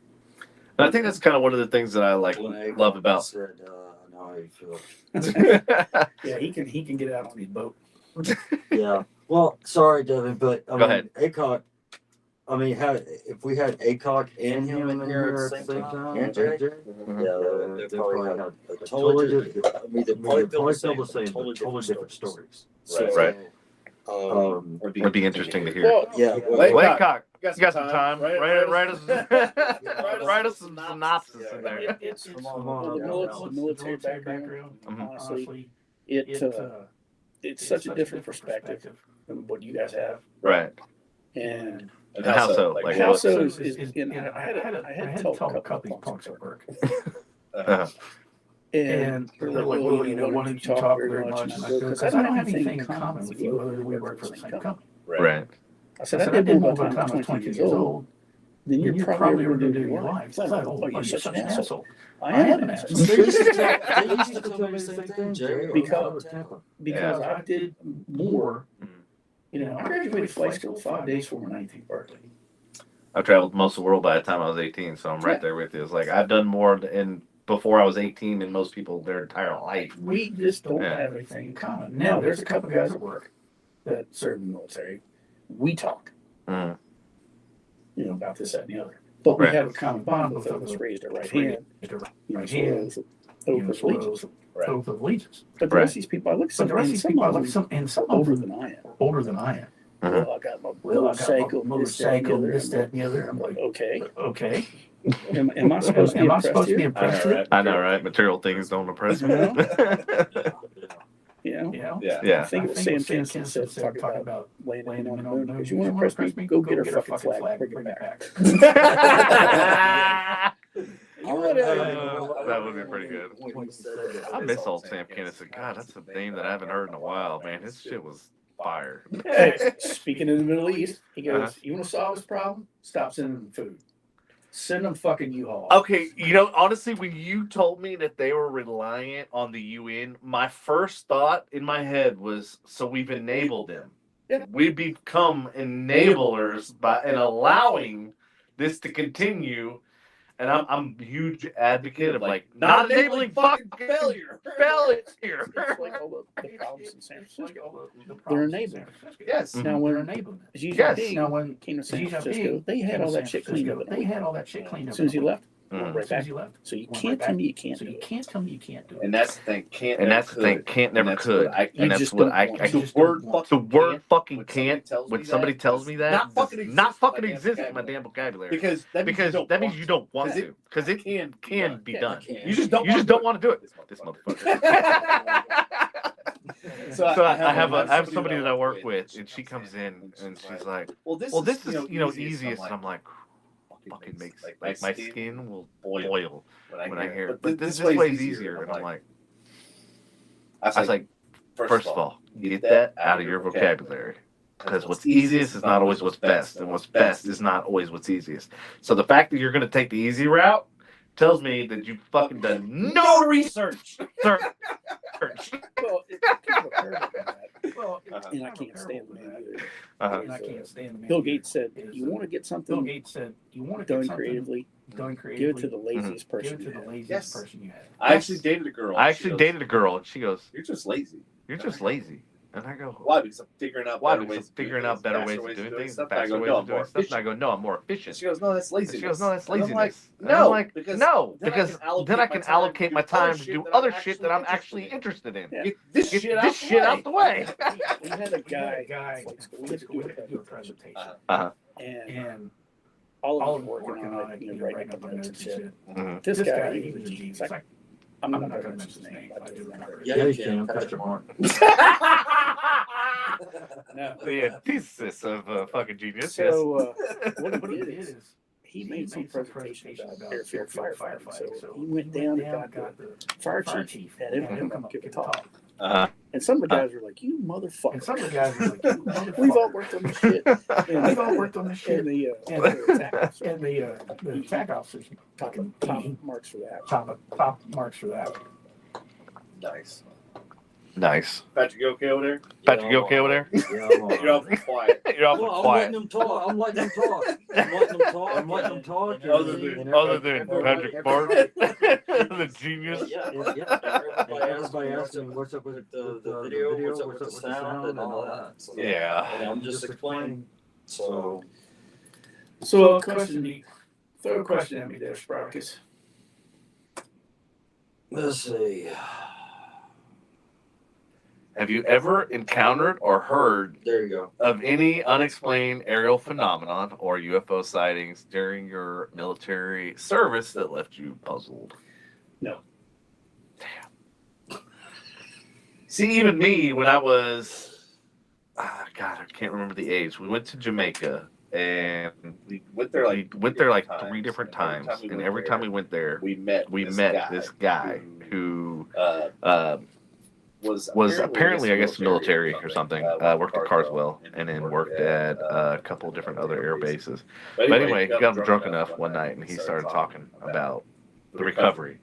And I think that's kind of one of the things that I like love about. Said, I know how you feel. Yeah, he can get out on his boat. Yeah. Well, sorry, Devin, but I Go mean, ahead. ACOG. I mean, if we had ACOG and him in here at the same time, and Jay, yeah, they probably had a totally different. I mean, they probably feel the same, but totally different stories. Right. It'd be interesting to hear. Well, Yeah. Laycock, You you got some time. Write us some synopsis in there. It's Come on, the military background. Honestly, it's such a different perspective than what you guys have. Right. And And how so? Like how what? so is I had to tell a couple these punks at work. Uh-huh. and they're like, well, why don't you talk very much? And I go, because I don't have anything in common with you other than we work for the same company. Right. I said, I did more by the time I was 20 years old than you're probably ever going to do in your life. It's like, oh, you're such an asshole. I am an asshole. They used to tell me the same thing, Jerry. Because I did more. I graduated flight school 5 days before my 19th birthday. I traveled most of the world by the time I was 18, so I'm right there with you. It's like I've done more before I was 18 than most people their entire life. We just don't have anything in common. Now, there's a couple guys at work that serve in the military. We talk, Mm. About this, that, and the other. But we Right. have a common bond. Both of us raised our right hand. Oath of allegiance. Oath of allegiance. But the rest of these people, I look at some, and some older than I am. older than I am. Mhm. Well, I got my motorcycle, this, that, and the other. I'm like, okay. Okay. Am I supposed to be impressed here? I know, right? Material things don't impress me. I think it was Sam Kinison said talking about landing on the moon. Because you want to impress me, go get her fucking flag, bring it back. That would be pretty good. I miss old Sam Kinison. God, that's a name that I haven't heard in a while, man. His shit was fire. Hey, speaking of the Middle East, he goes, you want to solve this problem? Stop sending them food. Send them fucking U-Haul. Okay, you know, honestly, when you told me that they were reliant on the UN, my first thought in my head was, so we've enabled them. Yeah. We become enablers by and allowing this to continue. And I'm a huge advocate of like not enabling fucking failure. It's like all the problems in San Francisco. They're enabling. Yes. Now, They're when enabling it. Xi Yes. Jinping Now, when came to San Xi Francisco, Jinping they had all that shit cleaned up. They had all that shit cleaned up. As soon as he left, Mhm. right As soon back. as he left. So you Went can't right tell back. me you can't So do you it. can't tell me you can't do it. And that's the thing. Can't. And never that's the thing, could. can't, And never that's could. what I- You And that's just what don't I want The to. just word don't want the fucking word can't, fucking when somebody can't, tells when me somebody that, tells does me that, not fucking does exist not in fucking my exist in my vocabulary. damn vocabulary. Because that means Because you don't that means want you to. don't want 'Cause to. Because it can be Yeah, done. you can. You just don't. You just don't want to do it. This This motherfucker. motherfucker. So So I have somebody that I work with, and she comes in and she's like, "Well, "Well, this is easiest." easiest," and I'm like, "Fucking makes like my skin will boil when I hear it." But this way's easier, and I'm like, I was like, first of all, get that out of your vocabulary. Because what's easiest is not always what's best, and what's best is not always what's easiest. So the fact that you're going to take the easy route tells me that you've fucking done no research. Well, people have heard of that, Well, and I can't stand the man either. And I can't stand the man. Bill Gates said, Is, "You want to get Bill something Gates said, "You want to done get something creatively, done give creatively. it to the laziest Give person it to you the have." laziest Yes. person you have." I actually dated a girl. I and actually she goes, dated a girl, and she goes, "You're just lazy." "You're just lazy." And I go, Why? Because I'm figuring out "Why? better Because ways. I'm figuring out better ways of doing things, faster ways No, of I'm doing more stuff." And I efficient. go, "No, I'm more And efficient." she goes, "No, that's And laziness." she goes, "No, that's And I'm laziness." like, And I'm "No, like, because no, then because then I can allocate my time to do other shit that I'm actually interested in. Yeah. Get this Get shit this shit out the way. We had a guy, we had to do a presentation, and all of them working on it, writing up the notes and shit. This guy, he was a genius. I'm not going to mention his name. I do remember. Yeah, you can. Pastor Mark. No. The antithesis of fucking genius. So what What he he did did is is he made some presentation about airfield firefighting. So he went down and got the fire chief, had him come up give a talk. And some of the guys were like, "You motherfucker!" And some of the guys were like, "You motherfucker." We've all worked on this shit. And We've all worked on this shit. And the attack officers top marks for that. top marks for that. Nice. Nice. Patrick, you okay over there? Patrick, you okay over there? Yeah, I'm all You're awful quiet. You're awful Well, I'm quiet. letting them talk. I'm letting them talk. I'm letting them talk. Other than Patrick Mark, the genius. Yeah. Everybody asking me what's up with the video, what's up with the sound, and all that. So, Yeah. and I'm just explaining. So So throw a question at me there, Sparkus. let's see. Have you ever encountered or heard There you go. of any unexplained aerial phenomenon or UFO sightings during your military service that left you puzzled? No. Damn. See, even me, when I was, God, I can't remember the age. We went to Jamaica, and We went there like three different times, and every time we went there, we met this guy who was apparently, I guess, military or something. Worked at Carswell, and then worked at a couple of different other air bases. But anyway, he got drunk enough one night, and he started talking about the recovery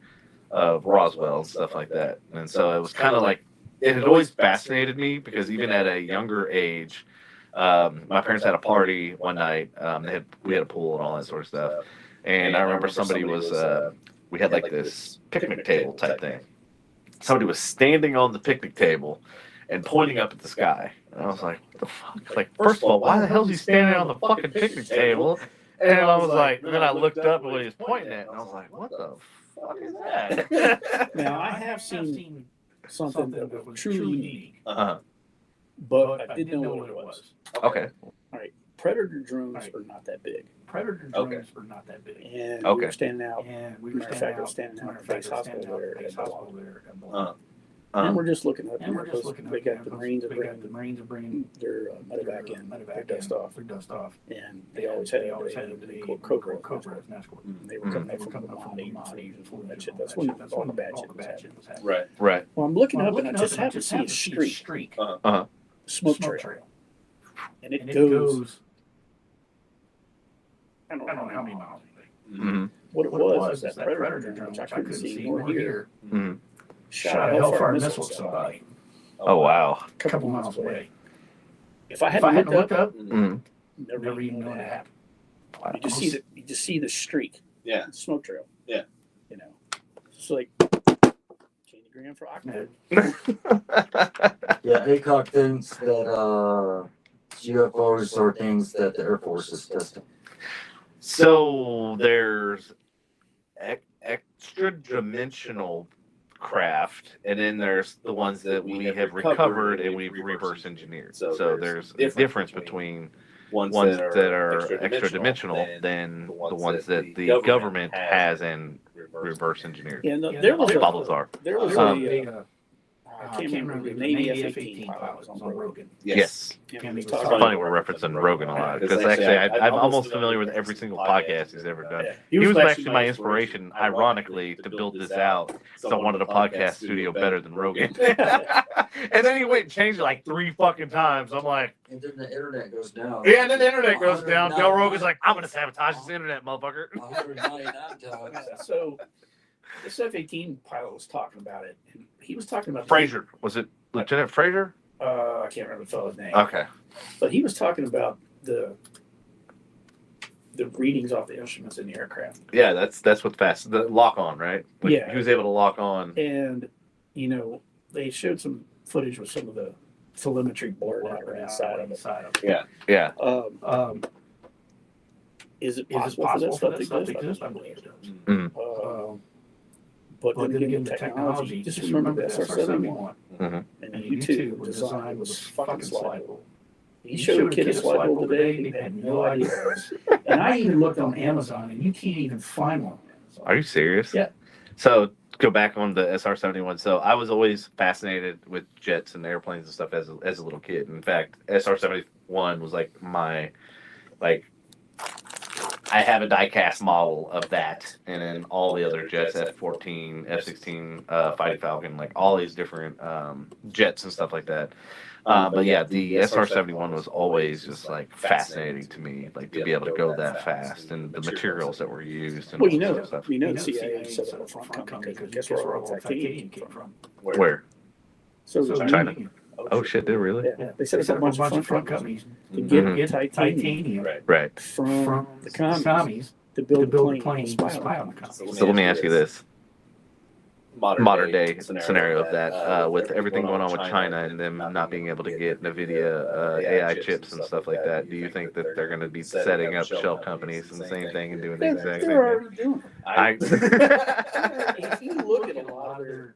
of Roswell and stuff like that. And so it was kind of like, it had always fascinated me, because even at a younger age, my parents had a party one night. We had a pool and all that sort of stuff. And I remember somebody was, we had like this picnic table type thing. Somebody was standing on the picnic table and pointing up at the sky. And I was like, what the fuck? Like, first of all, why the hell is he standing on the fucking picnic table? And I was like, then I looked up at what he was pointing at, and I was like, what the fuck is that? Now, I have seen something that was truly unique, Uh-huh. but I didn't know what it was. Okay. All right. Predator drones are not that big. Predator drones are not that big. And we Okay. were standing out. And we Matter were of fact, I was standing out at the base hospital there at Bellevue. And we're just looking up. And we're just looking They got the Marines are the Marines are bringing their medevac in, their dust off. Their dust off. And they always had the Cobra. as an escort. They were coming up from the Monty and that shit. That's when all the bad shit was happening. Right. Right. Well, I'm looking up and I just happen to see a streak, smoke trail. And it goes, I don't know how many miles. Mm-hmm. What it was is that Predator drone, which I couldn't see nor hear, Mm-hmm. shot a Hellfire missile at somebody Oh wow. a couple miles away. If I If hadn't I hadn't looked looked up, up, Mm-hmm. never even known it happened. Wow. You just see the streak. Yeah. Smoke trail. Yeah. You know, it's like candy gram for Aqua. Yeah, ACOG thinks that UFOs are things that the Air Force is testing. So there's extra dimensional craft, and then there's the ones that we have recovered and we've reverse engineered. So there's a difference between ones that are extra dimensional than the ones that the government has and reverse engineered. Yeah, no, there was Balthazar. there was I can't remember the Navy F-18 pilot was on Rogan. Yes. And he was It's talking funny we're referencing Rogan a lot because actually I'm almost familiar with every single podcast he's ever done. He was actually my inspiration, ironically, to build this out. So I wanted a podcast studio better than Rogan. And then he went and changed it like 3 fucking times. I'm like, And then the internet goes down. yeah, and then the internet goes down. Joe Rogan's like, I'm gonna sabotage this internet, motherfucker. 199 times. So this F-18 pilot was talking about it, and he was talking about Fraser, was it Lieutenant Fraser? I can't remember the fellow's name. Okay. But he was talking about the readings off the instruments in the aircraft. Yeah, that's what's fast. The lock on, right? Like, Yeah. He was able to lock on. And you know, they showed some footage with some of the telemetry blurred out right inside of it. Yeah. Is it possible for that stuff to exist? I believe it does. Mm. But then again, the technology. Just remember the SR-71 Mhm. and the U-2 design was fucking slidable. You showed a kid a slidable today, they had no idea what it was. And I even looked on Amazon, and you can't even find one on Amazon. Are you serious? Yeah. So go back on the SR-71. So I was always fascinated with jets and airplanes and stuff as a little kid. In fact, SR-71 was like I have a die-cast model of that, and then all the other jets, F-14, F-16, Fighting Falcon, like all these different jets and stuff like that. But yeah, the SR-71 was always just like fascinating to me, like to be able to go that fast and the materials that were used. And Well, all that sort of stuff. the CIA set up a front company because guess where all the titanium came from? Where? So China. Oh shit, did really? Yeah, they set up a bunch of front companies to Mhm. get titanium Right. from the commies to build the plane and spy on the commies. So let me ask you this. Modern day scenario of that, with everything going on with China and them not being able to get NVIDIA AI chips and stuff like that, do you think that they're going to be setting up shell companies and the same thing and doing the exact same They're thing? already doing it. I, If you look at a lot of their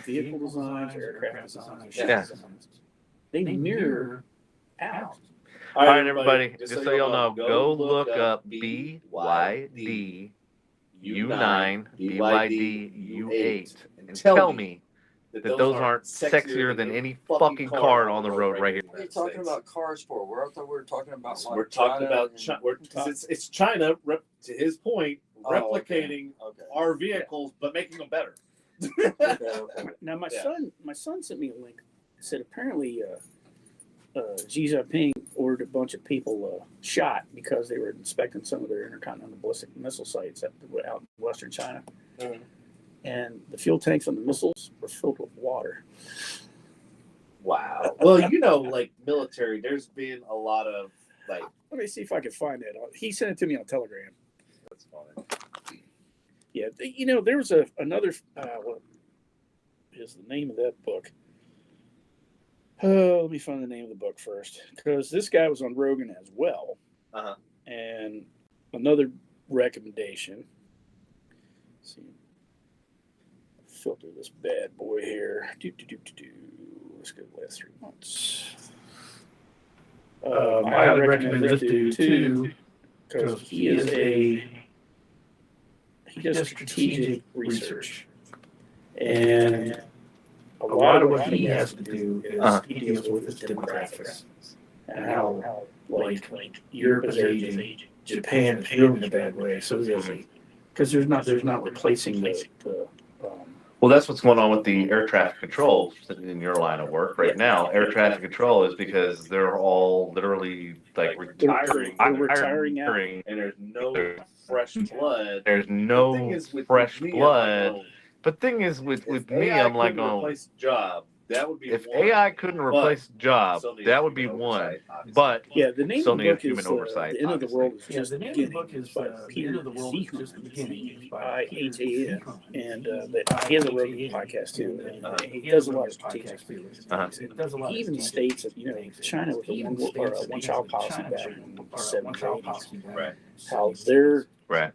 vehicle designs, aircraft designs, Yeah. designs, they mirror out. all right, everybody, just so y'all know, go look up BYD U9, BYD U8, and tell me that those aren't sexier than any fucking car on the road right here. What are you talking about cars for? I thought we were talking about like We're talking China about and- China. It's China, to his point, Oh, replicating okay. our vehicles, but making them better. Okay. Now, my Yeah. son sent me a link. It said apparently Xi Jinping ordered a bunch of people shot because they were inspecting some of their intercontinental ballistic missile sites out in western China. Mhm. And the fuel tanks on the missiles were filled with water. Wow. Well, like military, there's been a lot of like. Let me see if I can find it. He sent it to me on Telegram. That's fine. Yeah, there was another. What is the name of that book? Let me find the name of the book first, because this guy was on Rogan as well. Uh-huh. And another recommendation. Let's see, filter this bad boy here. Let's go the last 3 months. I would recommend this dude too, because he does strategic research, and a lot of what he has to do is he deals with his demographics and how like Europe is aging, Japan is really in a bad way, so is Italy, because there's not replacing the Well, that's what's going on with the air traffic control in your line of work right now. Air traffic control is because they're all literally like retiring. They're retiring out. And there's no fresh blood. There's The no thing is with fresh me, I'm blood. like, But thing is, with if me, AI I'm like, couldn't replace a job, that would be if one. AI couldn't replace a job, still needs that would be human one. oversight, obviously. But Yeah, the name still of the need book human is oversight, The End of the World is Yeah, Just the name of the Beginning. book is By The Peter End of the World is Just Beginning. I-H-A-N. And he has a Rogan podcast too. And he does a lot of strategic things. Uh-huh. He even states that, China was a one-child policy back in the 70s, 80s. Right. How they're right.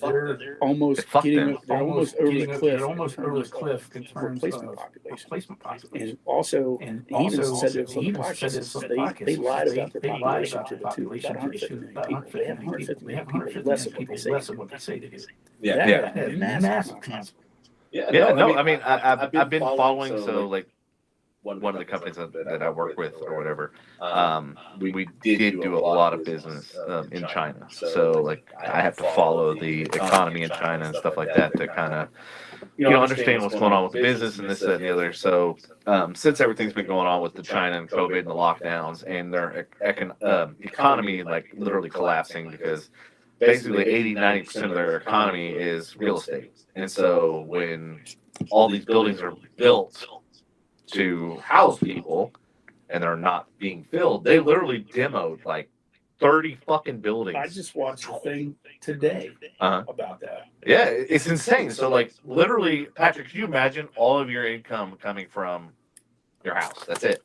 they're almost Fuck getting them. they're almost over the cliff. They're almost over the cliff in terms replacement of population. replacement population. And also, And he even also, said this on he the even said this podcast. on the podcast. They lied about their They lied population about to the the tune of population about 150 million about people. They have 150 million people less of what they say they do. Yeah. That Yeah. had Massive massive consequences. Yeah, no, I mean, I've been following, so like one one of the companies that I work with or whatever, we did do a lot of business in China. So like I have to follow the economy in China and stuff like that to kind of understand what's going on with the business and this, that, and the other. So since everything's been going on with the China and COVID and the lockdowns and their economy like literally collapsing because basically 80-90% of their economy is real estate. And so when all these buildings are built to house people and they're not being filled, they literally demoed like 30 fucking buildings. I just watched a thing today about that. Yeah, it's insane. So like literally, Patrick, can you imagine all of your income coming from your house? That's it.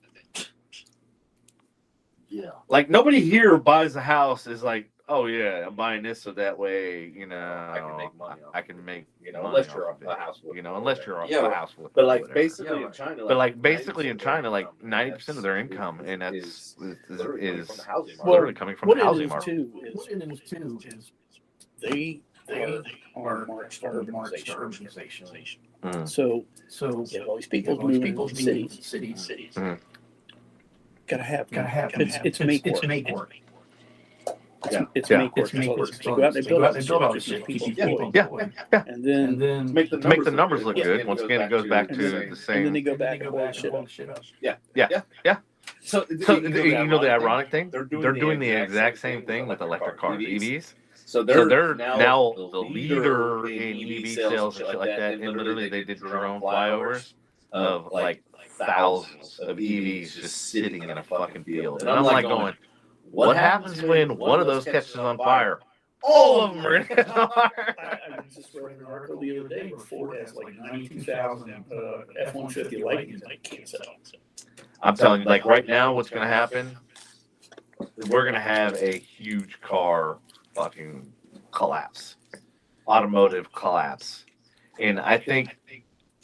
Yeah. Like nobody here buys a house is like, oh yeah, I'm buying this so that way, I can make money off I can make unless money you're off of a it. house flipper. Unless you're Yeah, a house flipper. But like whatever. basically in China, But like basically in China, like 90% of their income, and that's is literally from the housing market. literally coming from What the it housing is market. too What it is too is they are are on march to march to urbanization. urbanization. So So you have all these people moving to cities. cities. Mhm. Gotta have It's make work. It's make work. It's Yeah. make work. It's make work. They go out and they build all this shit. shit, keep Keep people people employed. Yeah. And And then then to To make the numbers look good, once again, it goes back to the and then same. they go back and blow the shit up. So, So you know the ironic thing? They're They're doing the exact same thing with electric cars, EVs. So So they're now the leader in EV sales and shit like that. And literally, they did drone flyovers of like thousands of EVs just sitting in a fucking field. And I'm like going, what happens when one of those catches on fire? All of them are gonna catch on fire. I just read an article the other day where Ford has like 92,000 F-150 Lightnings that it can't sell. I'm telling you, like right now, what's gonna happen? We're gonna have a huge car fucking collapse, automotive collapse, and I think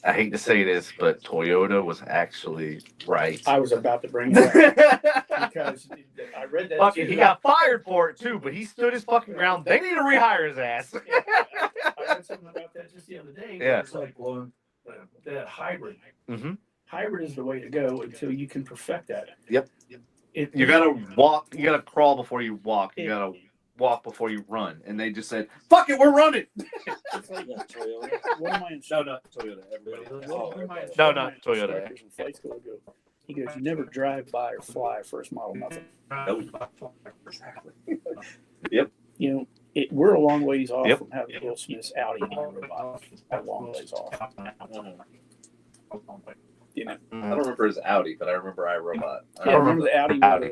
I hate to say this, but Toyota was actually right. I was about to bring it up because I read that. Fucking, too. he got fired for it too, but he stood his fucking ground. They need to rehire his ass. I read something about that just the other day. Yeah. It's like, well, that hybrid. Mm-hmm. Hybrid is the way to go until you can perfect that. Yep. It, You gotta walk. You gotta crawl before you walk. You gotta walk before you run. And they just said, "Fuck it, we're running." It's like, one of my no, not Toyota. Everybody. No, not Toyota. instructors in flight school go, he goes, you never drive by or fly first model, nothing. Exactly. We're a long ways off Yep. from having Will Smith's Audi robot. A long ways off. I don't remember his Audi, but I remember iRobot. Yeah, I remember the Audi where Audi,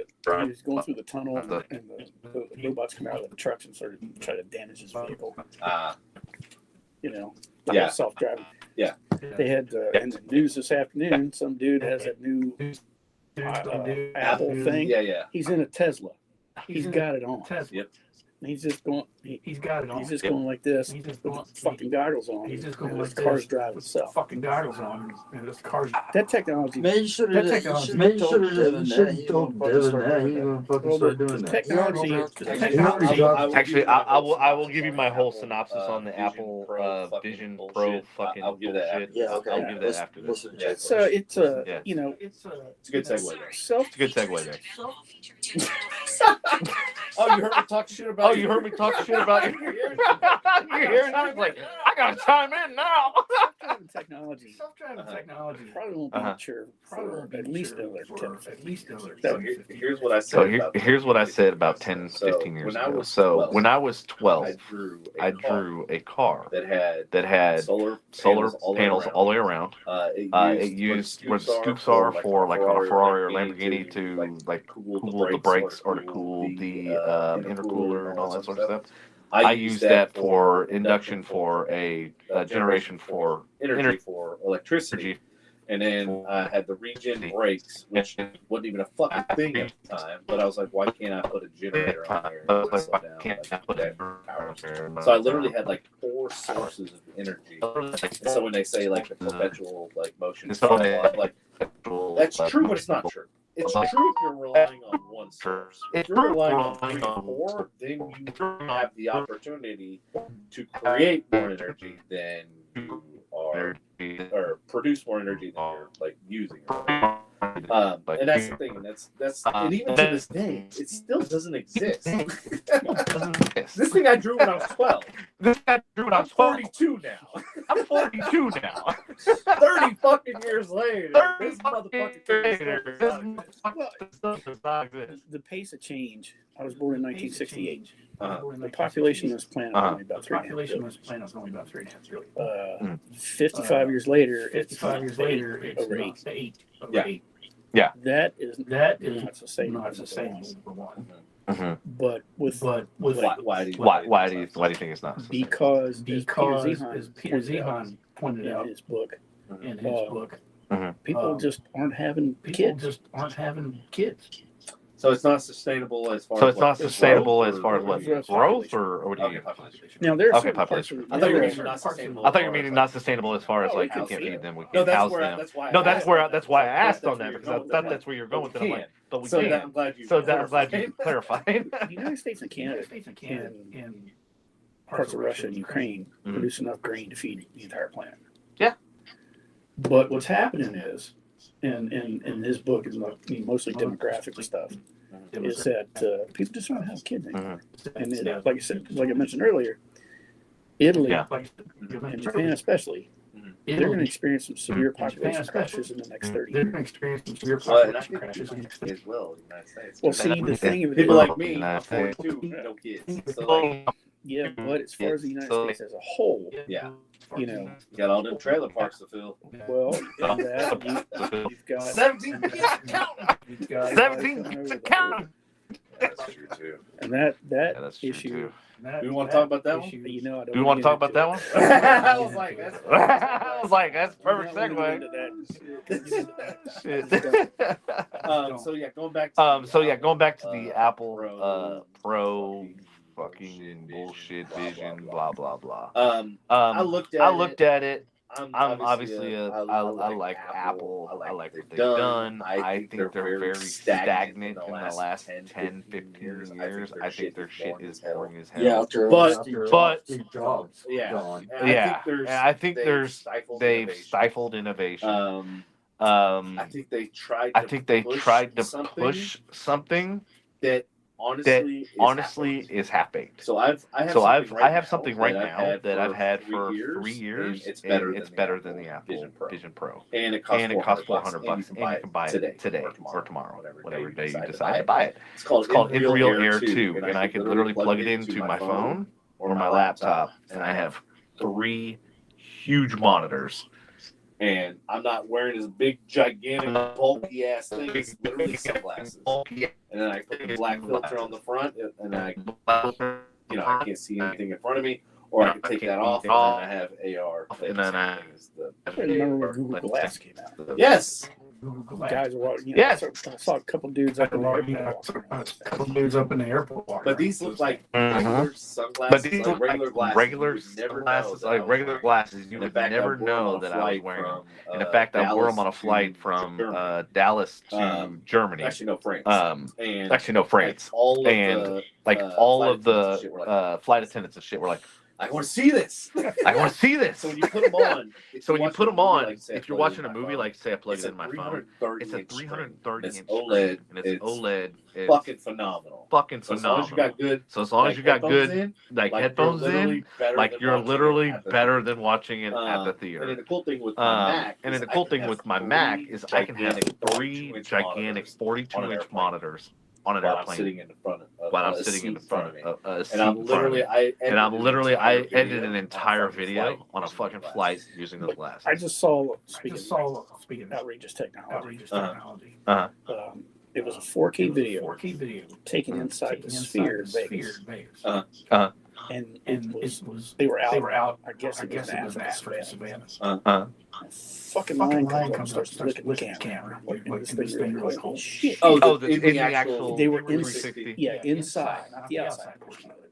he was going through the tunnel and the robots come out of the trucks and started trying to damage his vehicle. Yeah. Self-driving. Yeah. They had in the news this afternoon, some dude has a new Apple thing. Yeah. He's in a Tesla. He's got it on. Yep. And he's just going. He's got it on. He's just going like this. He's just with going. fucking goggles on. He's just going and like his car's this, drive with itself. Fucking goggles on, and this car's. That technology. Man, you should That have technology- told Devin that. He's gonna fucking start doing that. Technology. Actually, I will give you my whole synopsis on the Apple Vision Pro fucking I'll give that bullshit. Yeah, okay. I'll give that after this. Listen to It's a It's a It's a good segue there. self. It's a good segue there. Oh, you heard me talk shit about Oh, you heard me talk shit about your hearing? Your hearing? I was like, I gotta chime in now. technology Self-driving technology. probably won't be mature for at least another 10 or 15 years. So here's what I said. So about here's what I said about 10, So 15 years when I ago. was So 12, when I was 12, I I car drew a car that that had solar panels all the way around. It used where the scoops are for like on a Ferrari or Lamborghini to like cool the brakes or to cool the intercooler and all that sort of stuff. I used that for induction for a generation for energy for electricity. And then I had the regen brakes, which wasn't even a fucking thing at the time. But I was like, why can't I put a generator on there and slow down that power? So I literally had like 4 sources of energy. And so when they say like the perpetual like motion, like that's true, but it's not true. It's true if you're relying on one source. If you're relying on 3 or 4, then you have the opportunity to create more energy than you are, or produce more energy than you're like using. And that's the thing, and that's and even to this day, it still doesn't exist. This thing I drew when I was 12. I'm 42 now. I'm 42 now. 30 fucking years later, this motherfucker does not exist. The pace of change. I was born in 1968. The population of this planet was only about 3.5 billion. 55 years later, it's over 8. Yeah. That is not sustainable. For one. But why do you think it's not? Because as Peter Zehan pointed out in his book, Mm-hmm. people just aren't having kids. So it's not sustainable as far as what? Growth or what do you mean? Now there's population. I thought you were not sustainable. I thought you were meaning not sustainable as far as like we can't feed them, we can't house them. That's why I asked on that because I thought that's where you're going with it. I'm like, but we can't. I'm glad you clarified. The United States and Canada and parts of Russia and Ukraine produce enough grain to feed the entire planet. Yeah. But what's happening is, and his book is mostly demographic stuff, is that people just don't have kids anymore. And like I said, like I mentioned earlier, Italy and Japan especially, they're going to experience some severe population crashes in the next 30 years. As well, United States. Well, see, the thing of people like me, I'm 42, no kids. So like, yeah, but as far as the United States as a whole, yeah, you got all them trailer parks to fill. Well, you've got 17 kids counting. 17 counting. That's true too. And that That's true issue. too. Do we want to talk about that one? I don't Do you want to talk about that one? I was like, that's perfect segue. Going back to the Apple Pro fucking bullshit vision, blah blah blah. I looked at it. I'm obviously I like Apple. I like what they've done. I think they're very stagnant in the last 10, 15 years. I think their shit is boring as hell. Yeah, but Steve Jobs. I think they've stifled innovation. I think they tried to push something that honestly is half-baked. So I have something right now that I've had for 3 years. It's better than the Apple Vision Pro. And it costs $400, and you can buy it today or tomorrow, whatever day you decide to buy it. It's called In-Real Air 2, and I can literally plug it into my phone or my laptop, and I have 3 huge monitors. And I'm not wearing this big, gigantic, bulky ass thing. It's literally sunglasses. And then I put the black filter on the front, and I can't see anything in front of me. Or I can take that off, and then I have AR. And then I remember when Google Glass came out. Yes. Guys are walking. I saw a couple dudes up in the airport. But these look like regular sunglasses. But these look like regular glasses. You would never know that I was wearing them. And in fact, I wore them on a flight from Dallas to Germany. Actually, no, France. France. And all of the flight attendants and shit were like, I want to see this. I want to see this. So when you put them on, if you're watching a movie, like say I plug it in my phone, it's a 330 inch OLED, and it's OLED. It's fucking phenomenal. So as long as you got good, headphones in, like you're literally better than watching it at the theater. And then the cool thing with my Mac is I can have 3 gigantic 42-inch monitors on an airplane while I'm sitting in the front of a seat. And I'm literally I edited an entire video on a fucking flight using those glasses. I just saw speaking of outrageous technology. It was a 4K video taken inside the Sphere in Vegas. And they were out. I guess it was after the Savannah. Fucking line comes up and starts looking at the camera. This thing really like, shit. The actual. They were 360. inside, not the outside portion of it.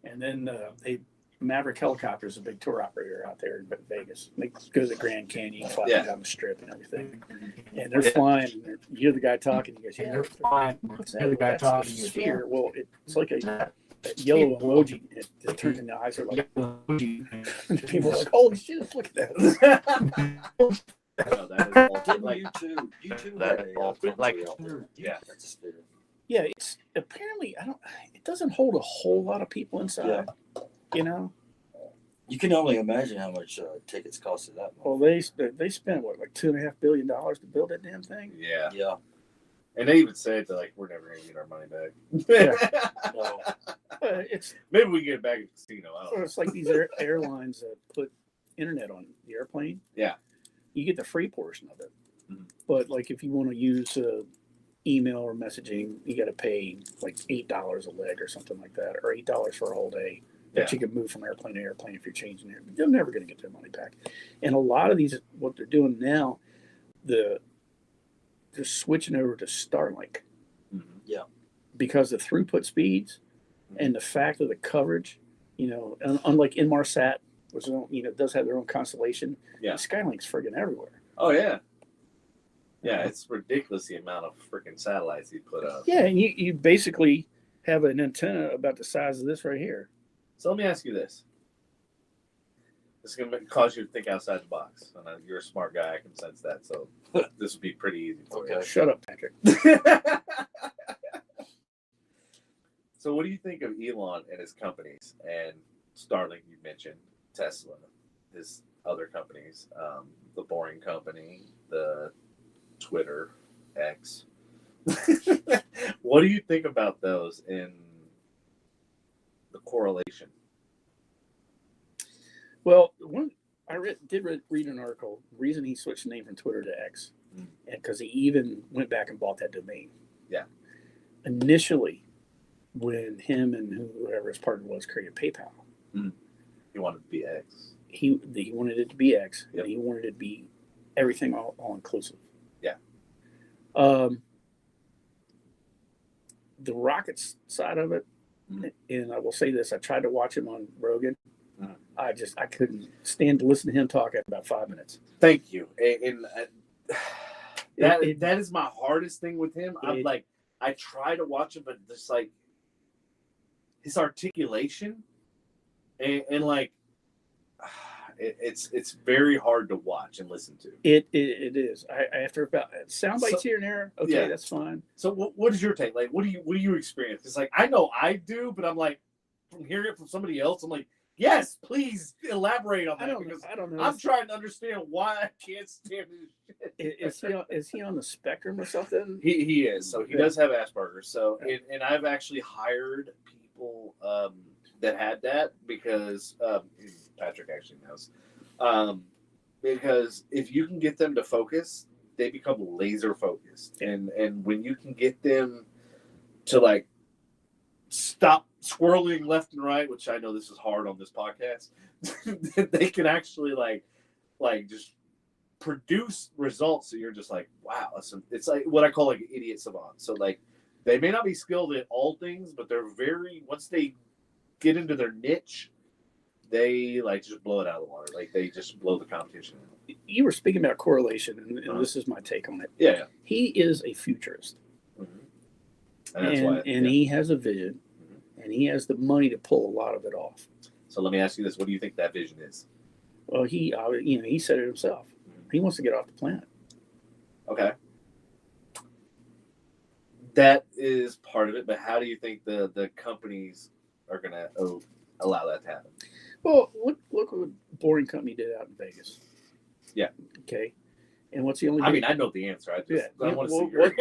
And then Maverick Helicopters, a big tour operator out there in Vegas. They go to the Grand Canyon, fly down the strip and everything. And they're flying. And you hear the guy talking. He goes, "Yeah, they're flying." What's that? That's a sphere. Well, it's like a yellow emoji. It turns into eyes are like people are like, "Holy shit! Look at that." Yeah, it's apparently it doesn't hold a whole lot of people inside. You know, you can only imagine how much tickets costed that. Well, they spent what, like $2.5 billion to build that damn thing. Yeah. And they even said that like we're never gonna get our money back. It's maybe we can get it back at the casino. I don't know. It's like these airlines that put internet on the airplane. Yeah, you get the free portion of it, mm-hmm. But like if you want to use email or messaging, you got to pay like $8 a leg or something like that, or $8 for a whole day. That you can move from airplane to airplane if you're changing it. They're never going to get their money back. And a lot of these, what they're doing now, they're switching over to Starlink. Mm-hmm. Yeah. Because the throughput speeds and the fact of the coverage, unlike Inmarsat, which does have their own constellation. Yeah. Skylink's friggin' everywhere. Oh yeah. Yeah, it's ridiculous the amount of freaking satellites you put up. Yeah, and you basically have an antenna about the size of this right here. So let me ask you this. This is going to cause you to think outside the box. And you're a smart guy. I can sense that. So this would be pretty easy for you. Shut up, Patrick. So what do you think of Elon and his companies? And Starlink, you mentioned, Tesla, his other companies, the Boring Company, the Twitter, X. What do you think about those in the correlation? Well, I did read an article. The reason he switched the name from Twitter to X, and because he even went back and bought that domain. Yeah. Initially, when him and whoever his partner was created PayPal, he wanted to be X. He wanted it to be X, yep. And he wanted it to be everything all inclusive. Yeah. The rockets side of it, and I will say this: I tried to watch him on Rogan. I couldn't stand to listen to him talk after about 5 minutes. Thank you. And that is my hardest thing with him. I'm like, I try to watch him, but just like his articulation and like it's very hard to watch and listen to. It is. After about sound bites here and there, okay, that's fine. So what is your take? Like, what do you experience? Because like I know I do, but I'm like from hearing it from somebody else, I'm like, yes, please elaborate on that. I don't know. I'm trying to understand why I can't stand this shit. Is he on the spectrum or something? He is. So he does have Asperger's. So and I've actually hired people that had that because Patrick actually knows. Because if you can get them to focus, they become laser focused. And when you can get them to like stop swirling left and right, which I know this is hard on this podcast, they can actually like just produce results that you're just like, wow, it's like what I call like an idiot savant. So like they may not be skilled at all things, but they're once they get into their niche, they like just blow it out of the water. Like they just blow the competition out. You were speaking about correlation, and this is my take on it. Yeah. He is a futurist. And that's why he has a vision, and he has the money to pull a lot of it off. So let me ask you this: what do you think that vision is? Well, he said it himself. He wants to get off the planet. Okay. That is part of it, but how do you think the companies are going to allow that to happen? Well, look what Boring Company did out in Vegas. Yeah. Okay. And what's the only? I mean, I know the answer. I want to see your.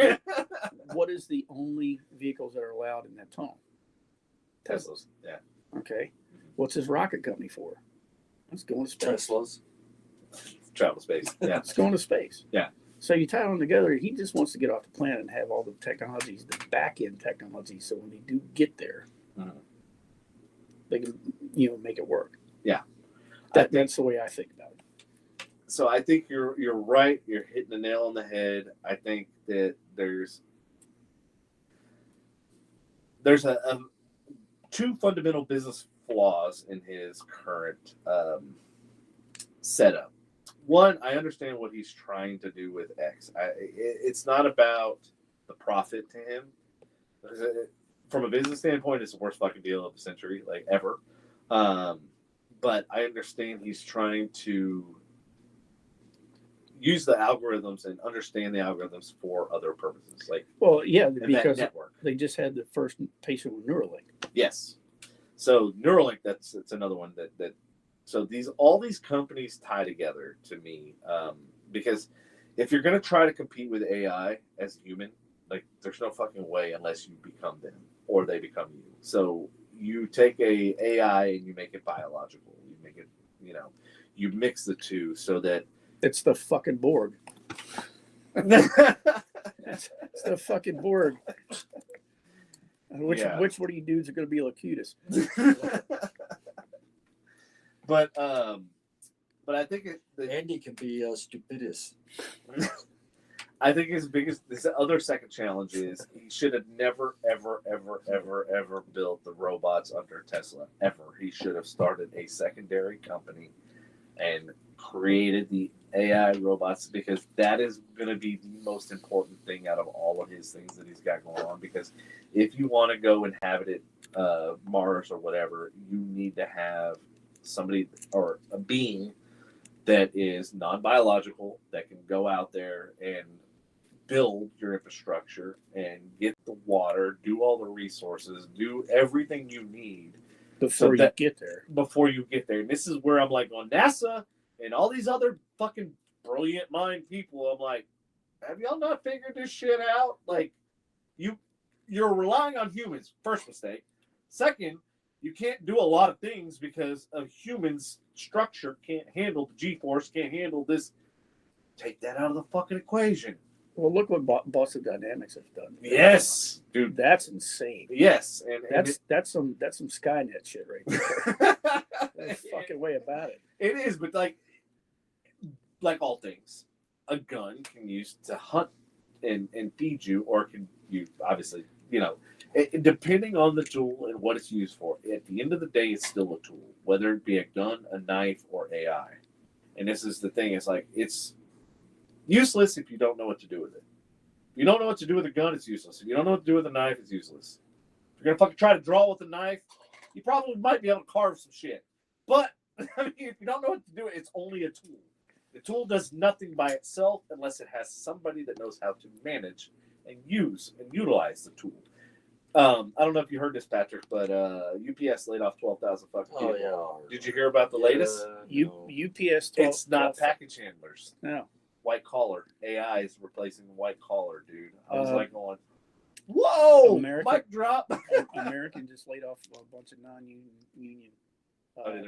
What is the only vehicles that are allowed in that tunnel? Teslas. Yeah. Okay. What's his rocket company for? It's going to space. Teslas. Travel space. Yeah. It's going to space. Yeah. So you tie them together. He just wants to get off the planet and have all the technologies, the back end technology, so when they do get there, they can, make it work. Yeah. That's the way I think about it. So I think you're right. You're hitting the nail on the head. I think that there's a two fundamental business flaws in his current setup. One, I understand what he's trying to do with X. It's not about the profit to him. From a business standpoint, it's the worst fucking deal of the century, like ever. But I understand he's trying to use the algorithms and understand the algorithms for other purposes, because network. They just had the first patient with Neuralink. Yes. So Neuralink, that's another one that. So all these companies tie together to me, because if you're going to try to compete with AI as a human, like there's no fucking way unless you become them or they become you. So you take a AI and you make it biological. You make it, you mix the two so that it's the fucking Borg. It's the fucking Borg. Which one of you dudes are going to be Locutus? But I think Andy can be stupidus. I think his other second challenge is he should have never, ever, ever, ever, ever built the robots under Tesla. Ever. He should have started a secondary company and created the AI robots, because that is going to be the most important thing out of all of his things that he's got going on. Because if you want to go inhabit Mars or whatever, you need to have somebody or a being that is non-biological that can go out there and build your infrastructure and get the water, do all the resources, do everything you need before you get there. And this is where I'm like, on NASA and all these other fucking brilliant mind people, I'm like, have y'all not figured this shit out? Like, you're relying on humans. First mistake. Second, you can't do a lot of things because a human's structure can't handle the G-force, can't handle this. Take that out of the fucking equation. Well, look what Boston Dynamics have done. Yes, dude, that's insane. Yes, and that's some Skynet shit right there. There's no fucking way about it. It is, but like all things, a gun can use to hunt and feed you, or can you obviously, depending on the tool and what it's used for. At the end of the day, it's still a tool, whether it be a gun, a knife, or AI. And this is the thing: it's useless if you don't know what to do with it. If you don't know what to do with a gun, it's useless. If you don't know what to do with a knife, it's useless. If you're gonna fucking try to draw with a knife, you probably might be able to carve some shit. But I mean, if you don't know what to do, it's only a tool. The tool does nothing by itself unless it has somebody that knows how to manage and use and utilize the tool. I don't know if you heard this, Patrick, but UPS laid off 12,000 fucking people. Oh, yeah. Did you hear about the latest? No. UPS 12, it's not package handlers. No. White collar. AI is replacing white collar, dude. I was like going, whoa! Mic drop. American just laid off a bunch of non-union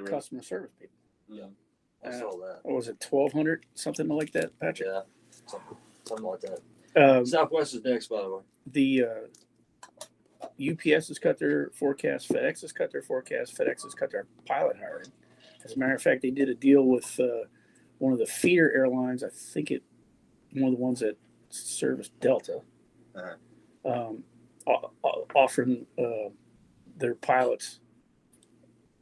customer service people. Yeah. I saw that. What was it, 1,200? Something like that, Patrick? Yeah. Something like that. Southwest is next, by the way. The UPS has cut their forecast. FedEx has cut their forecast. FedEx has cut their pilot hiring. As a matter of fact, they did a deal with one of the feeder airlines. I think one of the ones that service Delta, offering their pilots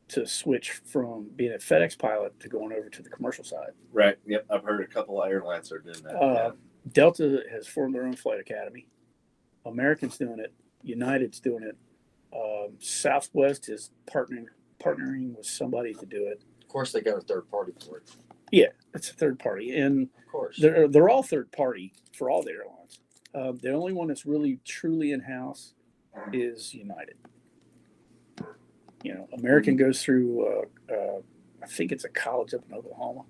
to switch from being a FedEx pilot to going over to the commercial side. Right. Yep. I've heard a couple of airlines are doing that. Delta has formed their own flight academy. American's doing it. United's doing it. Southwest is partnering partnering with somebody to do it. Of course, they got a third party for it. Yeah, it's a third party, and Of course. they're all third party for all the airlines. The only one that's really truly in house is United. You know, American goes through. I think it's a college up in Oklahoma,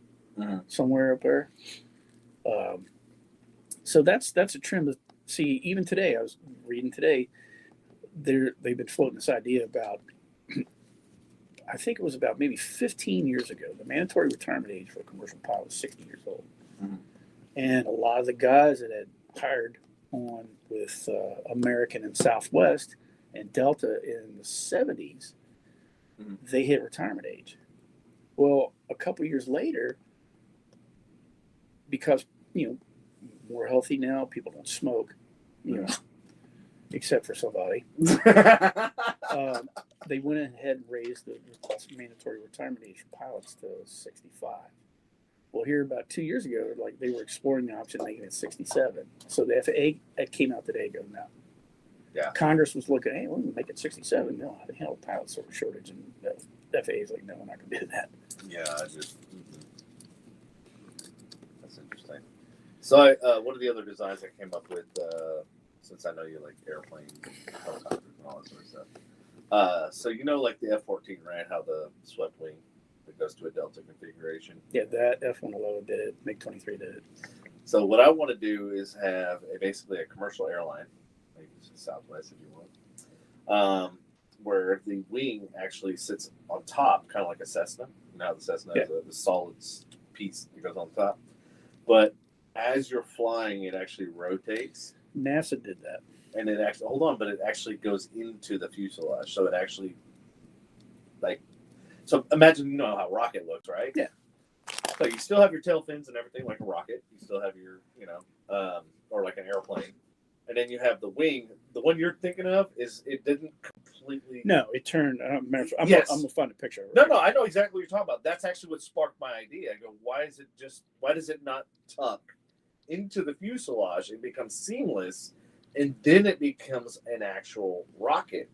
somewhere up there. So that's a trend to see. Even today, I was reading today. They've been floating this idea about. I think it was about maybe 15 years ago. The mandatory retirement age for a commercial pilot was 60 years old, and a lot of the guys that had hired on with American and Southwest and Delta in the 70s, they hit retirement age. Well, a couple years later, because more healthy now, people don't smoke, except for somebody. They went ahead and raised the mandatory retirement age for pilots to 65. Well, here about 2 years ago, like they were exploring the option of making it 67. So the FAA came out today going, no. Yeah. Congress was looking, hey, we're going to make it 67. No, how to handle pilot shortage. And the FAA is like, no, we're not going to do that. Yeah, that's interesting. So one of the other designs I came up with, since I know you like airplanes, helicopters, and all that sort of stuff. So like the F-14 ran how the swept wing that goes to a Delta configuration. Yeah, that F-111 did it. MiG-23 did it. So what I want to do is have basically a commercial airline, maybe Southwest if you want, where the wing actually sits on top, kind of like a Cessna. You know how the Cessna has the solid piece that goes on top. But as you're flying, it actually rotates. NASA did that. And it actually, but it actually goes into the fuselage. So it actually, so imagine, how a rocket looks, right? Yeah. So you still have your tail fins and everything like a rocket. You still have your, or like an airplane. And then you have the wing. The one you're thinking of it didn't completely. No, it turned. I'm going to find a picture of it. No, I know exactly what you're talking about. That's actually what sparked my idea. I go, why does it not tuck into the fuselage and become seamless? And then it becomes an actual rocket.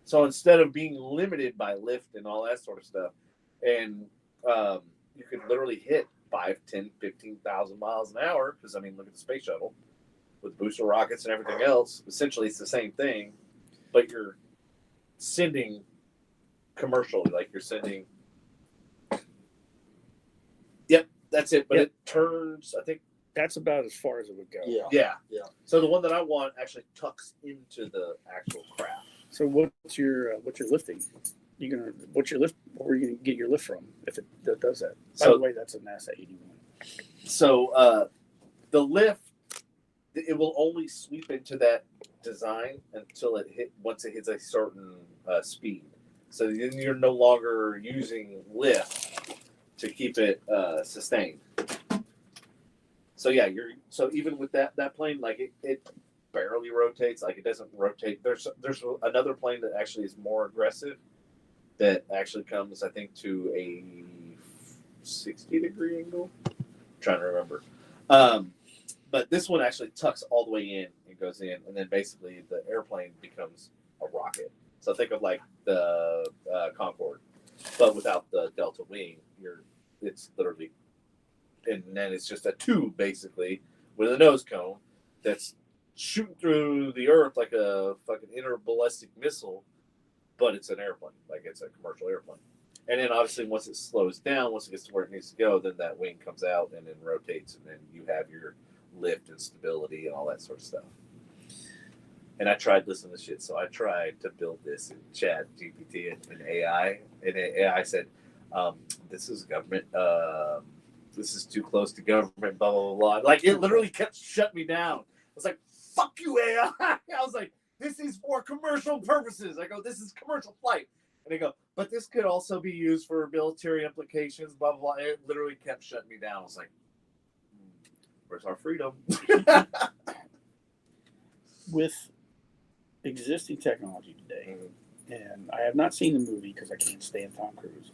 So instead of being limited by lift and all that sort of stuff, and you could literally hit 5, 10, 15,000 miles an hour, because, look at the space shuttle with booster rockets and everything else. Essentially, it's the same thing, but you're sending commercially, like you're sending. Yep, that's it. But it turns, I think. That's about as far as it would go. Yeah. So the one that I want actually tucks into the actual craft. So what's your lifting? What's your lift? Where are you gonna get your lift from if it does that? By the way, that's a NASA 81. So the lift, it will only sweep into that design until once it hits a certain speed. So then you're no longer using lift to keep it sustained. So yeah, so even with that plane, like it barely rotates, like it doesn't rotate. There's another plane that actually is more aggressive that actually comes, I think, to a 60-degree angle. I'm trying to remember. But this one actually tucks all the way in and goes in, and then basically the airplane becomes a rocket. So think of like the Concorde, but without the Delta wing. It's literally. And then it's just a tube, basically, with a nose cone that's shooting through the earth like a fucking interballistic missile, but it's an airplane, like it's a commercial airplane. And then obviously once it slows down, once it gets to where it needs to go, then that wing comes out and then rotates, and then you have your lift and stability and all that sort of stuff. And I tried listening to shit, so I tried to build this in Chat GPT and AI, and AI said, this is government, this is too close to government, blah, blah, blah, blah. Like, it literally kept shutting me down. I was like, fuck you, AI. I was like, this is for commercial purposes. I go, this is commercial flight. And they go, but this could also be used for military implications, blah, blah, blah. It literally kept shutting me down. I was like, where's our freedom? With existing technology today, and I have not seen the movie because I can't stand Tom Cruise,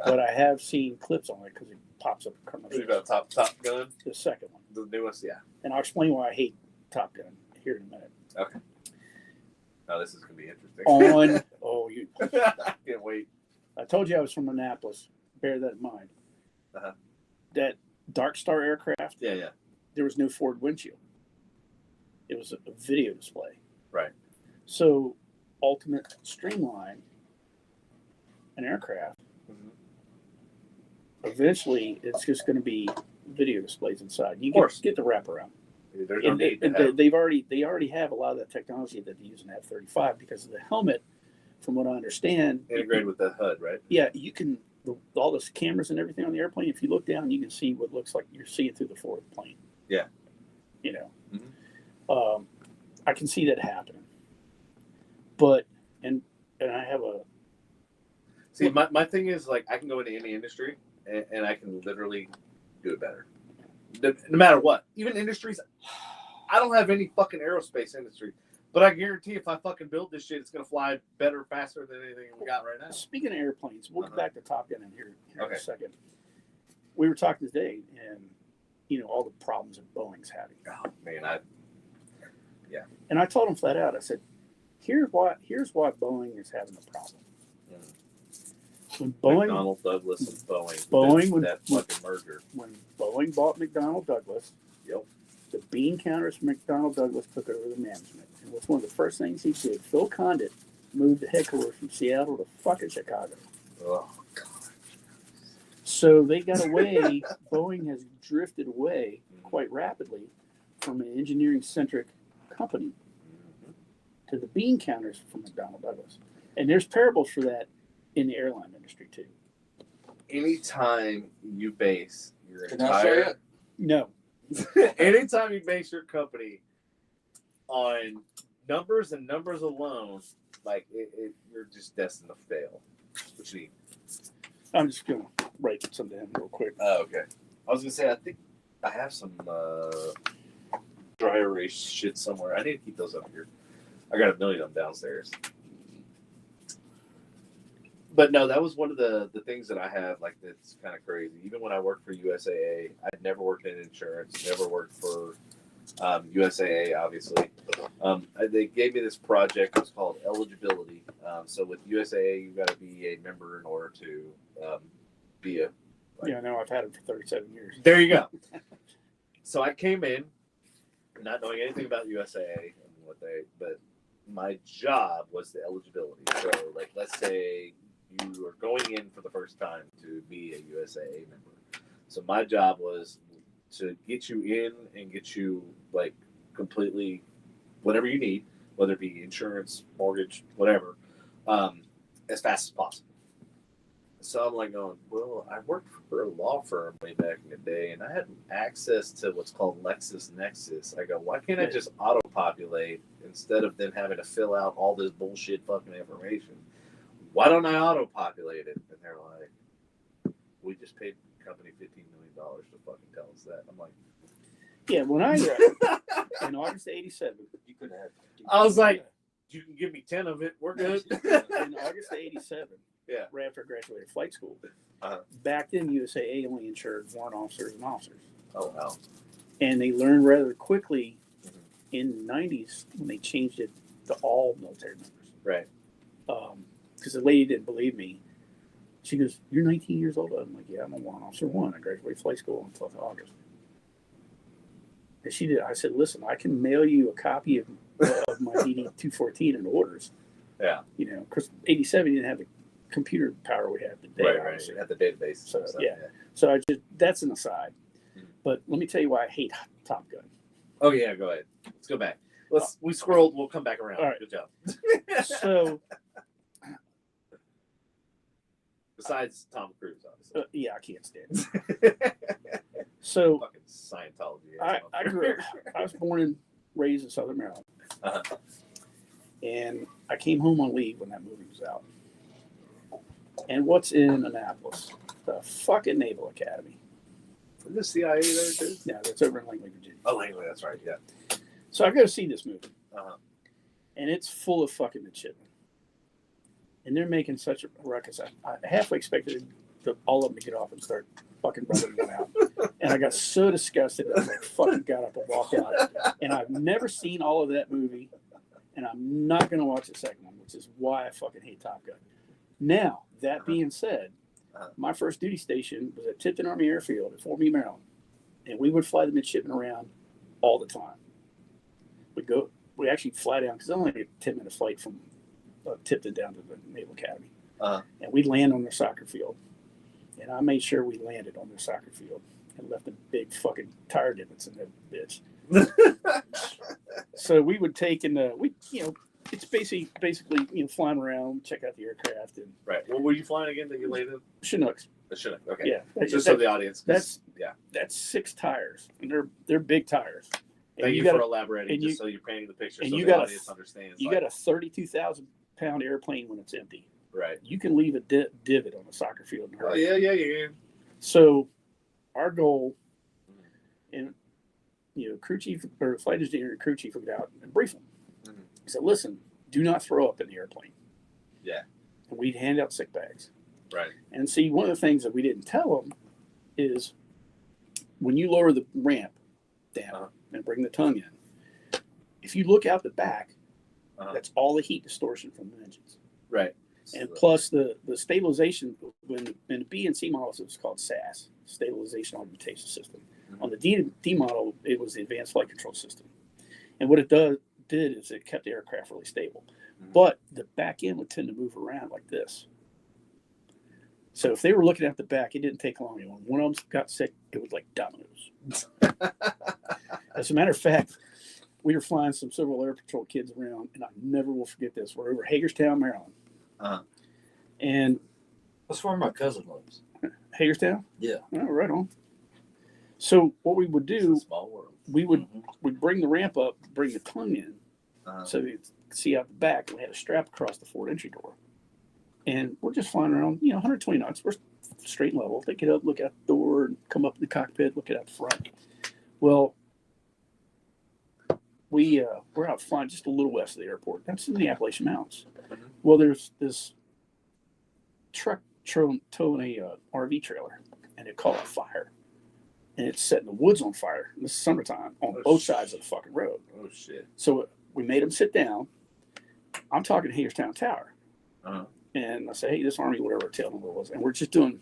but I have seen clips on it because it pops up in commercials. You got Top Gun? The second one. The newest, yeah. And I'll explain why I hate Top Gun here in a minute. Okay. Now this is going to be interesting. You Can't told you I was from Annapolis. Bear that in mind. Uh-huh. That Dark Star aircraft, Yeah. there was no forward windshield. It was a video display. Right. So, ultimate streamline an aircraft. Mm-hmm. Eventually, it's just going to be video displays inside. You get the wraparound. There's no need to have. They already have a lot of that technology that they use in F-35 because of the helmet. From what I understand, Integrated with the HUD, right? Yeah, you can all the cameras and everything on the airplane. If you look down, you can see what looks like you're seeing through the forward plane. Yeah. You know, Mm-hmm. I can see that happening. But and I have a see. My thing is like I can go into any industry and I can literally do it better. No matter what, even industries. I don't have any fucking aerospace industry. But I guarantee if I fucking build this shit, it's going to fly better, faster than anything we got right now. Speaking of airplanes, we'll get back to Top Gun in here Okay. in a second. We were talking today, and, all the problems that Boeing's having. Oh, man, And I told him flat out, I said, here's why Boeing is having a problem. When McDonnell Douglas and Boeing that fucking merger. When Boeing bought McDonnell Douglas, Yep. the bean counters from McDonnell Douglas took over the management. And what's one of the first things he did? Phil Condit moved the headquarters from Seattle to fucking Chicago. Oh, God. So they got away. Boeing has drifted away quite rapidly from an engineering-centric company to the bean counters from McDonnell Douglas. And there's parables for that in the airline industry, too. Anytime you base your Can I say entire... it? No. Anytime you base your company on numbers and numbers alone, like you're just destined to fail. What you need? I'm just going to write something down real quick. Oh, okay. I was gonna say I think I have some dry erase shit somewhere. I need to keep those up here. I got a million of them downstairs. But no, that was one of the things that I have like that's kind of crazy. Even when I worked for USAA, I'd never worked in insurance, never worked for USAA, obviously. They gave me this project. It was called eligibility. So with USAA, you got to be a member in order to be a. Yeah, no, I've had it for 37 years. There you go. So I came in, not knowing anything about USAA and but my job was the eligibility. So, like, let's say you are going in for the first time to be a USAA member. So my job was to get you in and get you like completely whatever you need, whether it be insurance, mortgage, whatever, as fast as possible. So I'm like going, well, I worked for a law firm way back in the day, and I had access to what's called LexisNexis. I go, why can't I just auto-populate instead of them having to fill out all this bullshit fucking information? Why don't I auto-populate it? And they're like, we just paid the company $15 million to fucking tell us that. I'm like, yeah, when I in August of '87, You could have. I was like, you can give me 10 of it. We're good. in August of '87, Yeah. right after I graduated flight school, Uh-huh. back then USAA only insured warrant officers and officers. Oh, wow. And they learned rather quickly in the 90s when they changed it to all military members. Right. Because the lady didn't believe me. She goes, "You're 19 years old?" I'm like, "Yeah, I'm a warrant officer 1. I graduated flight school on 12th of August." And she did. I said, "Listen, I can mail you a copy of my DD-214 and orders." Yeah. You know, because '87 didn't have the computer power we have today. Right. obviously. At the database. So, stuff, yeah. So I just that's an aside. But let me tell you why I hate Top Gun. Oh, yeah. Go ahead. Let's go back. We scrolled. We'll come back around. All right. Good job. So Besides Tom Cruise, obviously. yeah, I can't stand it. So Fucking Scientology. I grew up. I was born and raised in Southern Maryland, Uh-huh. and I came home on leave when that movie was out. And what's in Annapolis? The fucking Naval Academy. Is the CIA there too? No, that's over in Langley, Virginia. Oh, Langley, that's right. Yeah. So I go to see this movie, Uh-huh. and it's full of fucking midshipmen. And they're making such a ruckus. I halfway expected all of them to get off and start fucking running them out. And I got so disgusted that I fucking got up and walked out. And I've never seen all of that movie, and I'm not going to watch the second one, which is why I fucking hate Top Gun. Now, that being said, my first duty station was at Tipton Army Airfield at Fort Meade, Maryland, and we would fly the midshipmen around all the time. We actually fly down because it's only a 10-minute flight from Tipton down to the Naval Academy, and we'd land on their soccer field, and I made sure we landed on their soccer field and left the big fucking tire divots in that bitch. So we would take it's basically flying around, check out the aircraft and Right. What were you flying again that you landed? Chinooks. The Chinook. Okay. Yeah, Just so the audience. That's yeah. That's 6 tires, and they're big tires. Thank you for elaborating, just so you're painting the picture, and so you the got audience understands. You got a 32,000-pound airplane when it's empty. Right. You can leave a divot on a soccer field. Oh yeah. So, our goal, and crew chief or flight engineer and crew chief would get out and brief them. Mm-hmm. He said, "Listen, do not throw up in the airplane." Yeah. And we'd hand out sick bags. Right. And see, one of the things that we didn't tell them is when you lower the ramp down and bring the tongue in, if you look out the back, that's all the heat distortion from the engines. Right. And plus the stabilization, when in the B and C models, it was called SAS, Stabilization Augmentation System. Mm-hmm. On the D model, it was the Advanced Flight Control System. And what it did is it kept the aircraft really stable. Mm-hmm. But the back end would tend to move around like this. So if they were looking at the back, it didn't take long. When one of them got sick, it was like dominoes. As a matter of fact, we were flying some Civil Air Patrol kids around, and I never will forget this. We're over Hagerstown, Maryland. And that's where my cousin lives. Hagerstown? Yeah. Oh, right on. So what we would do, small world. we'd bring the ramp up, bring the tongue in, so you could see out the back. We had a strap across the forward entry door. And we're just flying around, 120 knots. We're straight and level. They get up, look out the door, and come up in the cockpit, look out the front. Well, we're out flying just a little west of the airport. That's in the Appalachian Mountains. Mm-hmm. Well, there's this truck towing a RV trailer, and it caught on fire. And it's setting the woods on fire in the summertime on both sides of the fucking road. Oh, shit. So we made them sit down. I'm talking Hagerstown Tower. And I said, hey, this Army, whatever tail number was, and we're just doing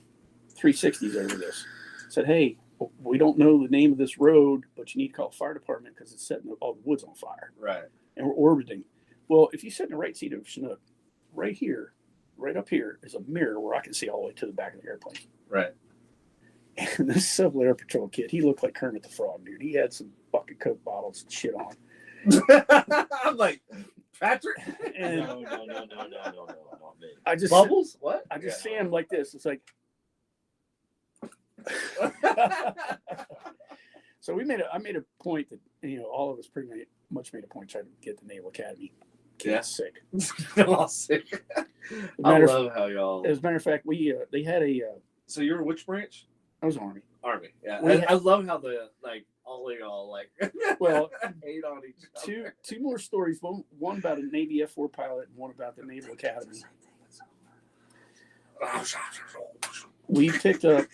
360s over this. I said, hey, we don't know the name of this road, but you need to call the fire department because it's setting all the woods on fire. Right. And we're orbiting. Well, if you sit in the right seat of Chinook, right here, right up here is a mirror where I can see all the way to the back of the airplane. Right. And this Civil Air Patrol kid, he looked like Kermit the Frog, dude. He had some fucking Coke bottles and shit on. I'm like, Patrick? And No, me. I just Bubbles? What? I just see him like this. It's like so I made a point that all of us pretty much made a point trying to get the Naval Academy kids sick. All sick. I love how y'all. As a matter of fact, they had a. So you're which branch? I was Army. Army. Yeah. I love how all of y'all well hate on each other. Two more stories. One about a Navy F-4 pilot and one about the Naval Academy. We picked up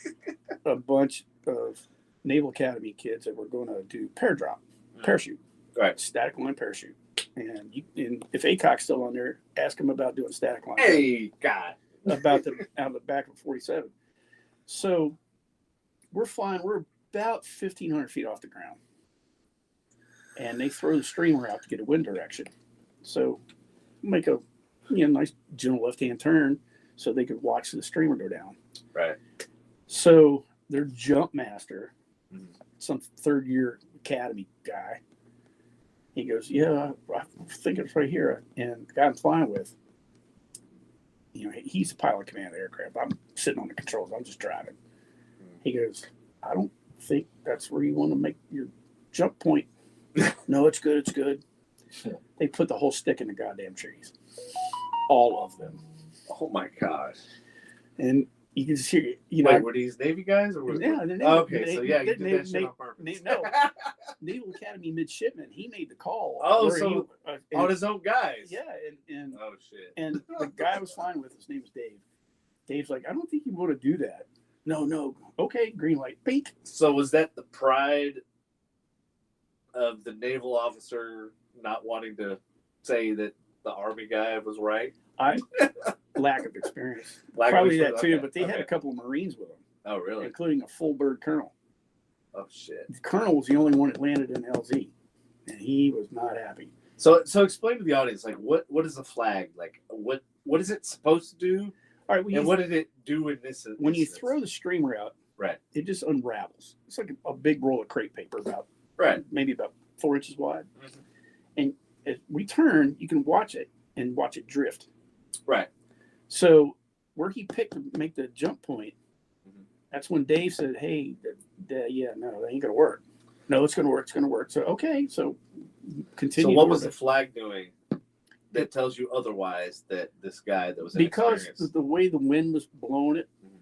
a bunch of Naval Academy kids that were going to do parachute, right? Static line parachute. And if ACOC's still on there, ask them about doing static line. Hey, God, about out of the back of 47. So we're flying. We're about 1,500 feet off the ground, and they throw the streamer out to get a wind direction. So make a nice gentle left-hand turn so they could watch the streamer go down. Right. So their jump master, some third-year academy guy, he goes, "Yeah, I think it's right here." And the guy I'm flying with, he's the pilot command of the aircraft. I'm sitting on the controls. I'm just driving. He goes, "I don't think that's where you want to make your jump point." No, it's good. It's good. They put the whole stick in the goddamn trees. All of them. Oh my gosh. And you can just hear, Wait, were these Navy guys? Or they're Navy. Okay, so yeah, you did that shit on purpose. No, Naval Academy midshipman. He made the call. Oh, so on his own guys. Yeah, and oh shit. And the guy I was flying with, his name was Dave. Dave's like, "I don't think you want to do that." No. Okay, green light. Pink. So was that the pride of the naval officer not wanting to say that the Army guy was right? lack of experience. Lack of Probably that experience, too, but they had a couple of Marines with them, Oh, really? including a full bird colonel. Oh, shit. The colonel was the only one that landed in LZ, and he was not happy. So explain to the audience, like, what is a flag? Like, what is it supposed to do? All right, And what did it do in this? when you instance? throw the streamer out, Right. it just unravels. It's like a big roll of crepe paper, maybe about 4 inches wide. Mhm. And at return, you can watch it and watch it drift. Right. So where he picked to make the jump point, Mhm. that's when Dave said, "Hey, yeah, no, that ain't gonna work. No, it's gonna work. It's gonna work." So okay, so continue. So what was the flag doing that tells you otherwise that this guy that was because inexperienced? the way the wind was blowing it, Mhm.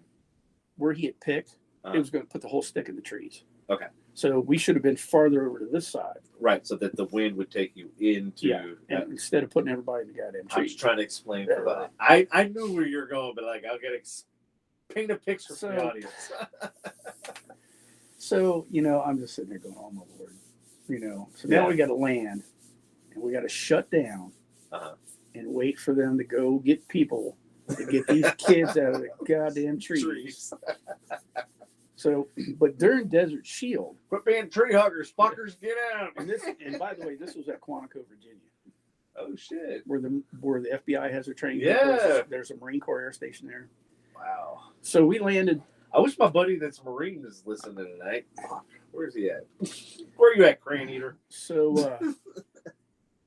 where he had picked, Uh-huh. it was going to put the whole stick in the trees. Okay. So we should have been farther over to this side. Right, so that the wind would take you into. And instead of putting everybody in the goddamn I trees. was trying to explain for the. I knew where you're going, but like I'll paint a picture for the audience. So I'm just sitting there going, "Oh my Lord," So now we got to land, and we got to shut down, Uh-huh. and wait for them to go get people to get these kids out of the goddamn trees. So, but during Desert Shield, Quit being tree huggers, fuckers, get out. and by the way, this was at Quantico, Virginia, Oh shit! where the FBI has their training. Yeah. There's a Marine Corps air station there. Wow. So we landed. I wish my buddy that's a Marine is listening tonight. Fuck. Where's he at? Where are you at, Crane Eater? So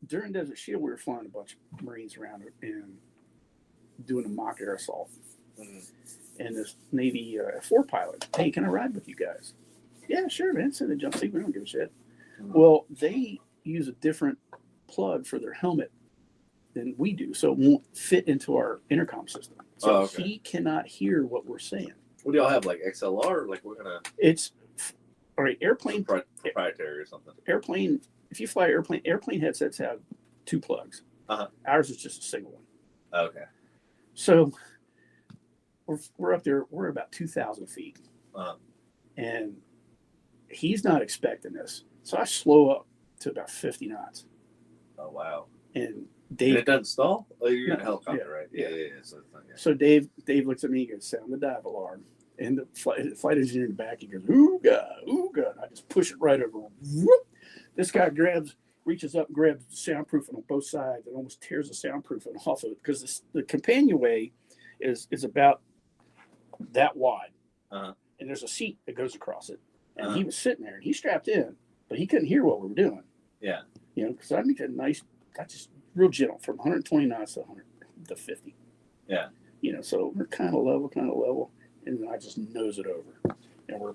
during Desert Shield, we were flying a bunch of Marines around and doing a mock air assault. Mhm. And this Navy F4 pilot, "Hey, can I ride with you guys?" "Yeah, sure, man. Send a jump seat. We don't give a shit." Mhm. Well, they use a different plug for their helmet than we do, so it won't fit into our intercom system. So okay. he cannot hear what we're saying. What do y'all have? Like XLR? Like we're gonna It's all right. Airplane. proprietary or something? Airplane. If you fly airplane headsets have 2 plugs. Uh-huh. Ours is just a single one. Okay. So we're up there. We're about 2,000 feet, Uh-huh. and he's not expecting this. So I slow up to about 50 knots, Oh wow. and And Dave. it doesn't stall? Oh, you're in No, a helicopter, yeah, right? yeah. Yeah. So it's not, yeah. So Dave looks at me and goes, "Sound the dive alarm." And the flight engineer in the back, he goes, "Ooh, God, ooh, God." I just push it right over him. Whoop. This guy reaches up and grabs the soundproofing on both sides and almost tears the soundproofing off of it because the companionway is about that wide. Uh-huh. And there's a seat that goes across it. And Uh-huh. he was sitting there and he strapped in, but he couldn't hear what we were doing. Yeah. Because I make a nice, I just real gentle from 120 knots to 100 to 50. Yeah. So we're kind of level. And then I just nose it over. And we're,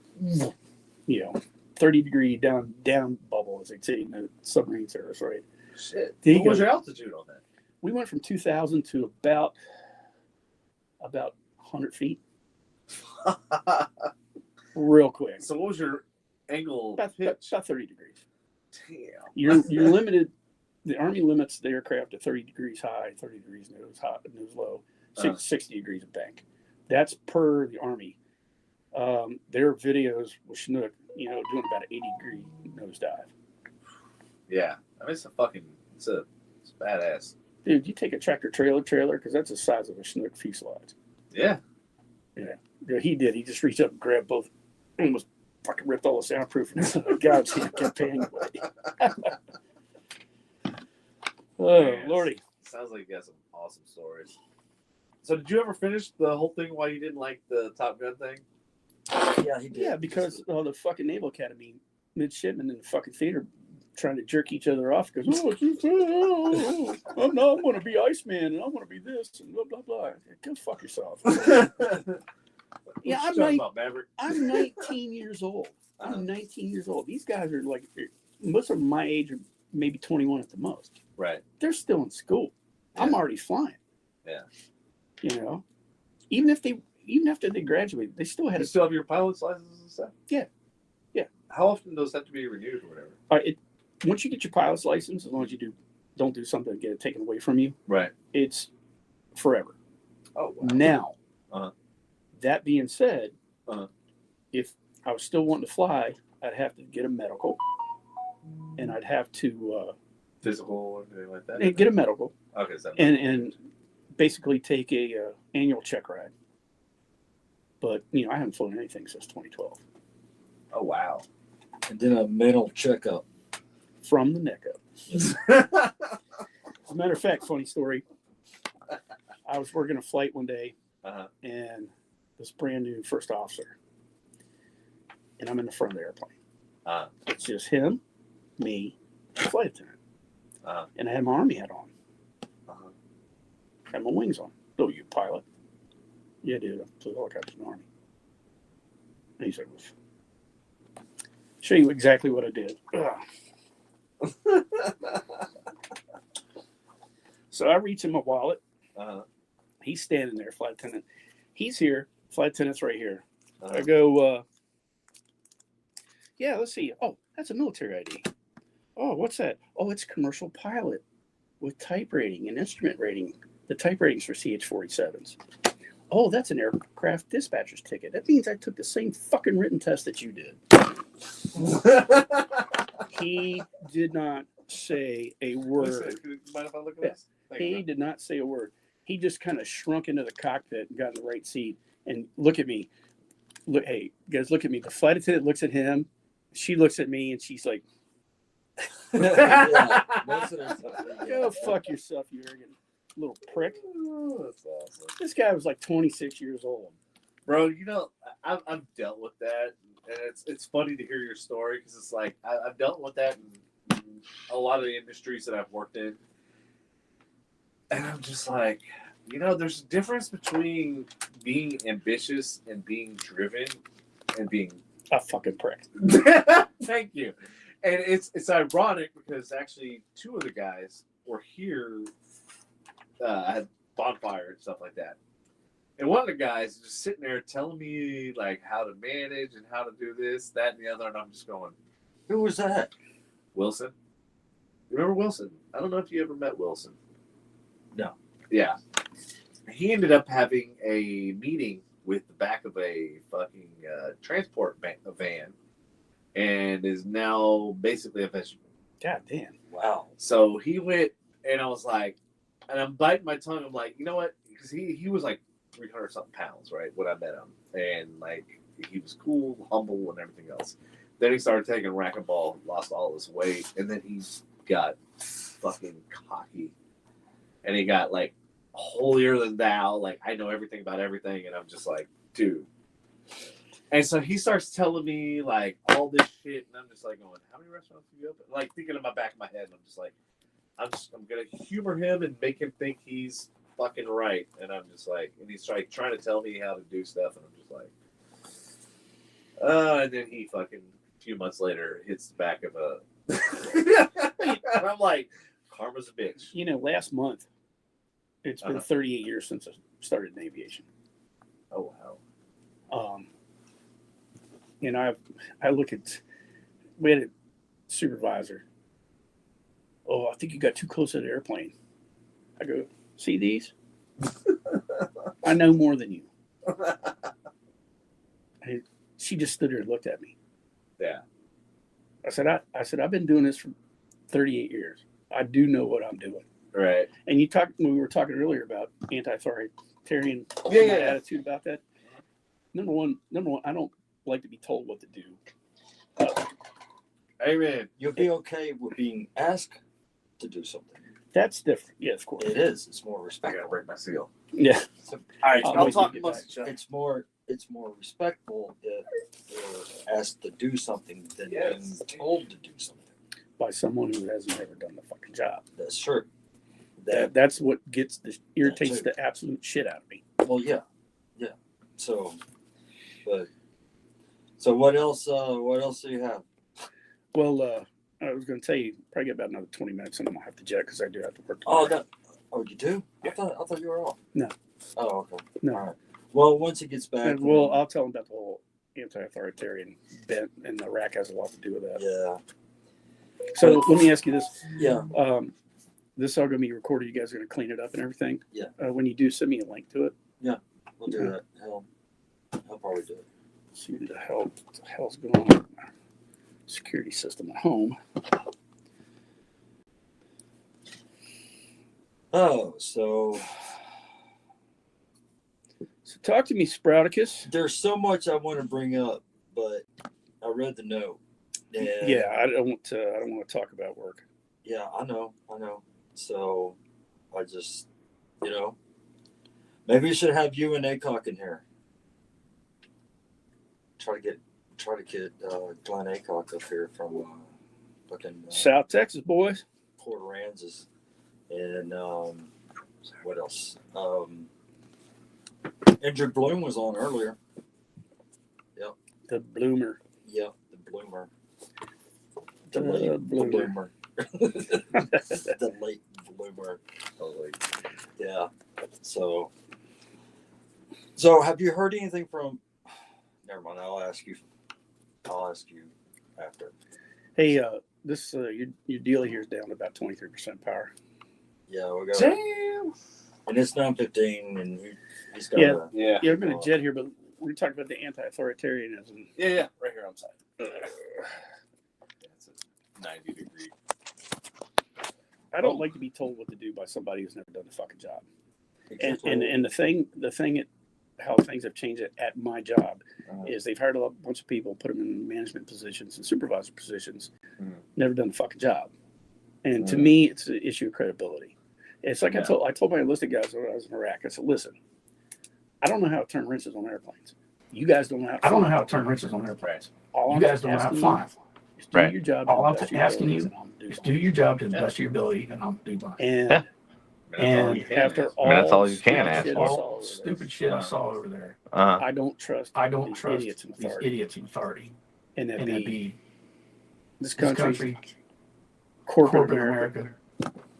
30-degree down bubble, as they say in the submarine service, right? Shit. There you What was go. your altitude on that? We went from 2,000 to about 100 feet real quick. So what was your angle About pitch? 30 degrees. Damn. You're limited. The Army limits the aircraft to 30 degrees high, 30 degrees nose low, 60 degrees of bank. That's per the Army. There are videos with Chinook, doing about an 80-degree nosedive. Yeah. I mean, it's badass. Dude, you take a tractor trailer, because that's the size of a Chinook fuselage. Yeah. Yeah, he did. He just reached up and grabbed both, almost fucking ripped all the soundproofing out of the goddamn companionway. Oh, Man, Lordy. Sounds like you got some awesome stories. So did you ever finish the whole thing why you didn't like the Top Gun thing? Yeah, he did. Yeah, because the fucking Naval Academy midshipmen in the fucking theater trying to jerk each other off because, I'm going to be Iceman and I want to be this and blah, blah, blah. Go fuck yourself. Yeah, What you talking about, Maverick? I'm 19 years old. I'm 19 years old. These guys are like, most of them my age are maybe 21 at the most. Right. They're still in school. I'm Yeah. already flying. Yeah. Even after they graduated, they still had You still have your pilot's license and stuff? Yeah. How often does that have to be renewed or whatever? Once you get your pilot's license, as long as you don't do something to get it taken away from you, Right. it's forever. Oh, wow. Now, Uh-huh. that being said, Uh-huh. if I was still wanting to fly, I'd have to get a medical, and I'd have to Physical or anything like that? get a medical, Okay, so and basically take a annual check ride. But I haven't flown anything since 2012. Oh wow. And then a mental checkup. From the neck up. As a matter of fact, funny story. I was working a flight one day, and this brand new first officer, and I'm in the front of the airplane. It's just him, me, and the flight attendant. And I had my army hat on. Had my wings on. Oh, you pilot? Yeah, dude. I flew helicopters in the Army. And he said, show you exactly what I did. So I reach in my wallet. He's standing there, flight attendant. He's here. Flight attendant's right here. I go, yeah, let's see. Oh, that's a military ID. Oh, what's that? Oh, it's commercial pilot with type rating and instrument rating. The type ratings for CH-47s. Oh, that's an aircraft dispatcher's ticket. That means I took the same fucking written test that you did. He did not say a word. Mind if I look at this? He did not say a word. He just kind of shrunk into the cockpit and got in the right seat and look at me. Look, hey, guys, look at me. The flight attendant looks at him. She looks at me and she's like, go fuck yourself, you arrogant little prick. Oh, that's awesome. This guy was like 26 years old. Bro, I've dealt with that, and it's funny to hear your story because it's like I've dealt with that in a lot of the industries that I've worked in, and I'm just like, there's a difference between being ambitious and being driven and being a fucking prick. Thank you. And it's ironic because actually 2 of the guys were here at bonfire and stuff like that. And one of the guys is just sitting there telling me like how to manage and how to do this, that, and the other, and I'm just going, Who was that? Wilson. You remember Wilson? I don't know if you ever met Wilson. No. Yeah. He ended up having a meeting with the back of a fucking transport van and is now basically a vegetable. God damn. Wow. So he went, and I was like, and I'm biting my tongue. I'm like, you know what? Because he was like 300 something pounds, right? When I met him. And like, he was cool, humble, and everything else. Then he started taking racquetball, lost all his weight, and then he got fucking cocky. And he got like holier than thou. Like, I know everything about everything. And I'm just like, dude. And so he starts telling me like all this shit. And I'm just like going, how many restaurants have you opened? Like thinking in my back of my head. And I'm just like, I'm going to humor him and make him think he's fucking right. And I'm just like, and he's trying to tell me how to do stuff. And I'm just like, and then he fucking, a few months later, hits the back of a, and I'm like, karma's a bitch. Last month, it's been 38 years since I started in aviation. Oh, wow. I look at, we had a supervisor. Oh, I think you got too close to the airplane. I go, see these? I know more than you. She just stood there and looked at me. Yeah. I said, I've been doing this for 38 years. I do know what I'm doing. Right. And we were talking earlier about anti-authoritarian attitude about that. Number one, I don't like to be told what to do. Amen. You'll be okay with being asked to do something. That's different. Yeah, of course. It is. It's more I respectful. gotta break my seal. Yeah. So, All right, I'll talk get amongst back. each other. it's more respectful if you're asked to do something than being told to do something. By someone who hasn't ever done the fucking job. That's true. That's what irritates too. the absolute shit out of me. Well, yeah. So what else? What else do you have? Well, I was going to tell you, probably get about another 20 minutes, and I'm going to have to jet because I do have to work Oh, tomorrow. you do? Yeah. I thought you were off. No. Oh, okay. No. All right. Well, once he gets back. And, well, I'll tell him about the whole anti-authoritarian bent, and Iraq has a lot to do with that. Yeah. So let me ask you this. Yeah. This is all going to be recorded. You guys are going to clean it up and everything. Yeah. When you do, send me a link to it. We'll do that. He'll probably do it. See what the hell's going on with my security system at home. Oh, so So talk to me, Sprouticus. There's so much I want to bring up, but I read the note. And Yeah, I don't want to talk about work. yeah, I know. So I just, maybe we should have you and ACOC in here. Try to get Glenn ACOC up here from fucking South Texas boys. Port Aransas. And what else? Andrew Bloom was on earlier. Yep. The bloomer. Yep, the bloomer. The bloomer. The late bloomer. Yeah. So have you heard anything from? Never mind. I'll ask you after. Hey, this your dealer here is down to about 23% power. Yeah, we got. Damn. And it's 9:15, and he's got. Yeah. Yeah. Yeah, we're gonna jet here, but we're talking about the anti-authoritarianism. Yeah. Right here on side. It's a 90-degree. I don't like to be told what to do by somebody who's never done the fucking job. Exactly. And the thing how things have changed at my job is they've hired a bunch of people, put them in management positions and supervisor positions, never done the fucking job. And to me, it's an issue of credibility. It's like I told my enlisted guys when I was in Iraq, I said, listen, I don't know how to turn wrenches on airplanes. You guys don't know how to I don't know how to turn wrenches on airplanes. You guys don't know how to fly. Just do your job. All I'm asking you is do your job to the best of your ability, and I'll do mine. And after all, that's all you can ask for. All stupid shit I saw over there. I don't trust. These idiots idiots in authority. And that be this country, country, corporate America.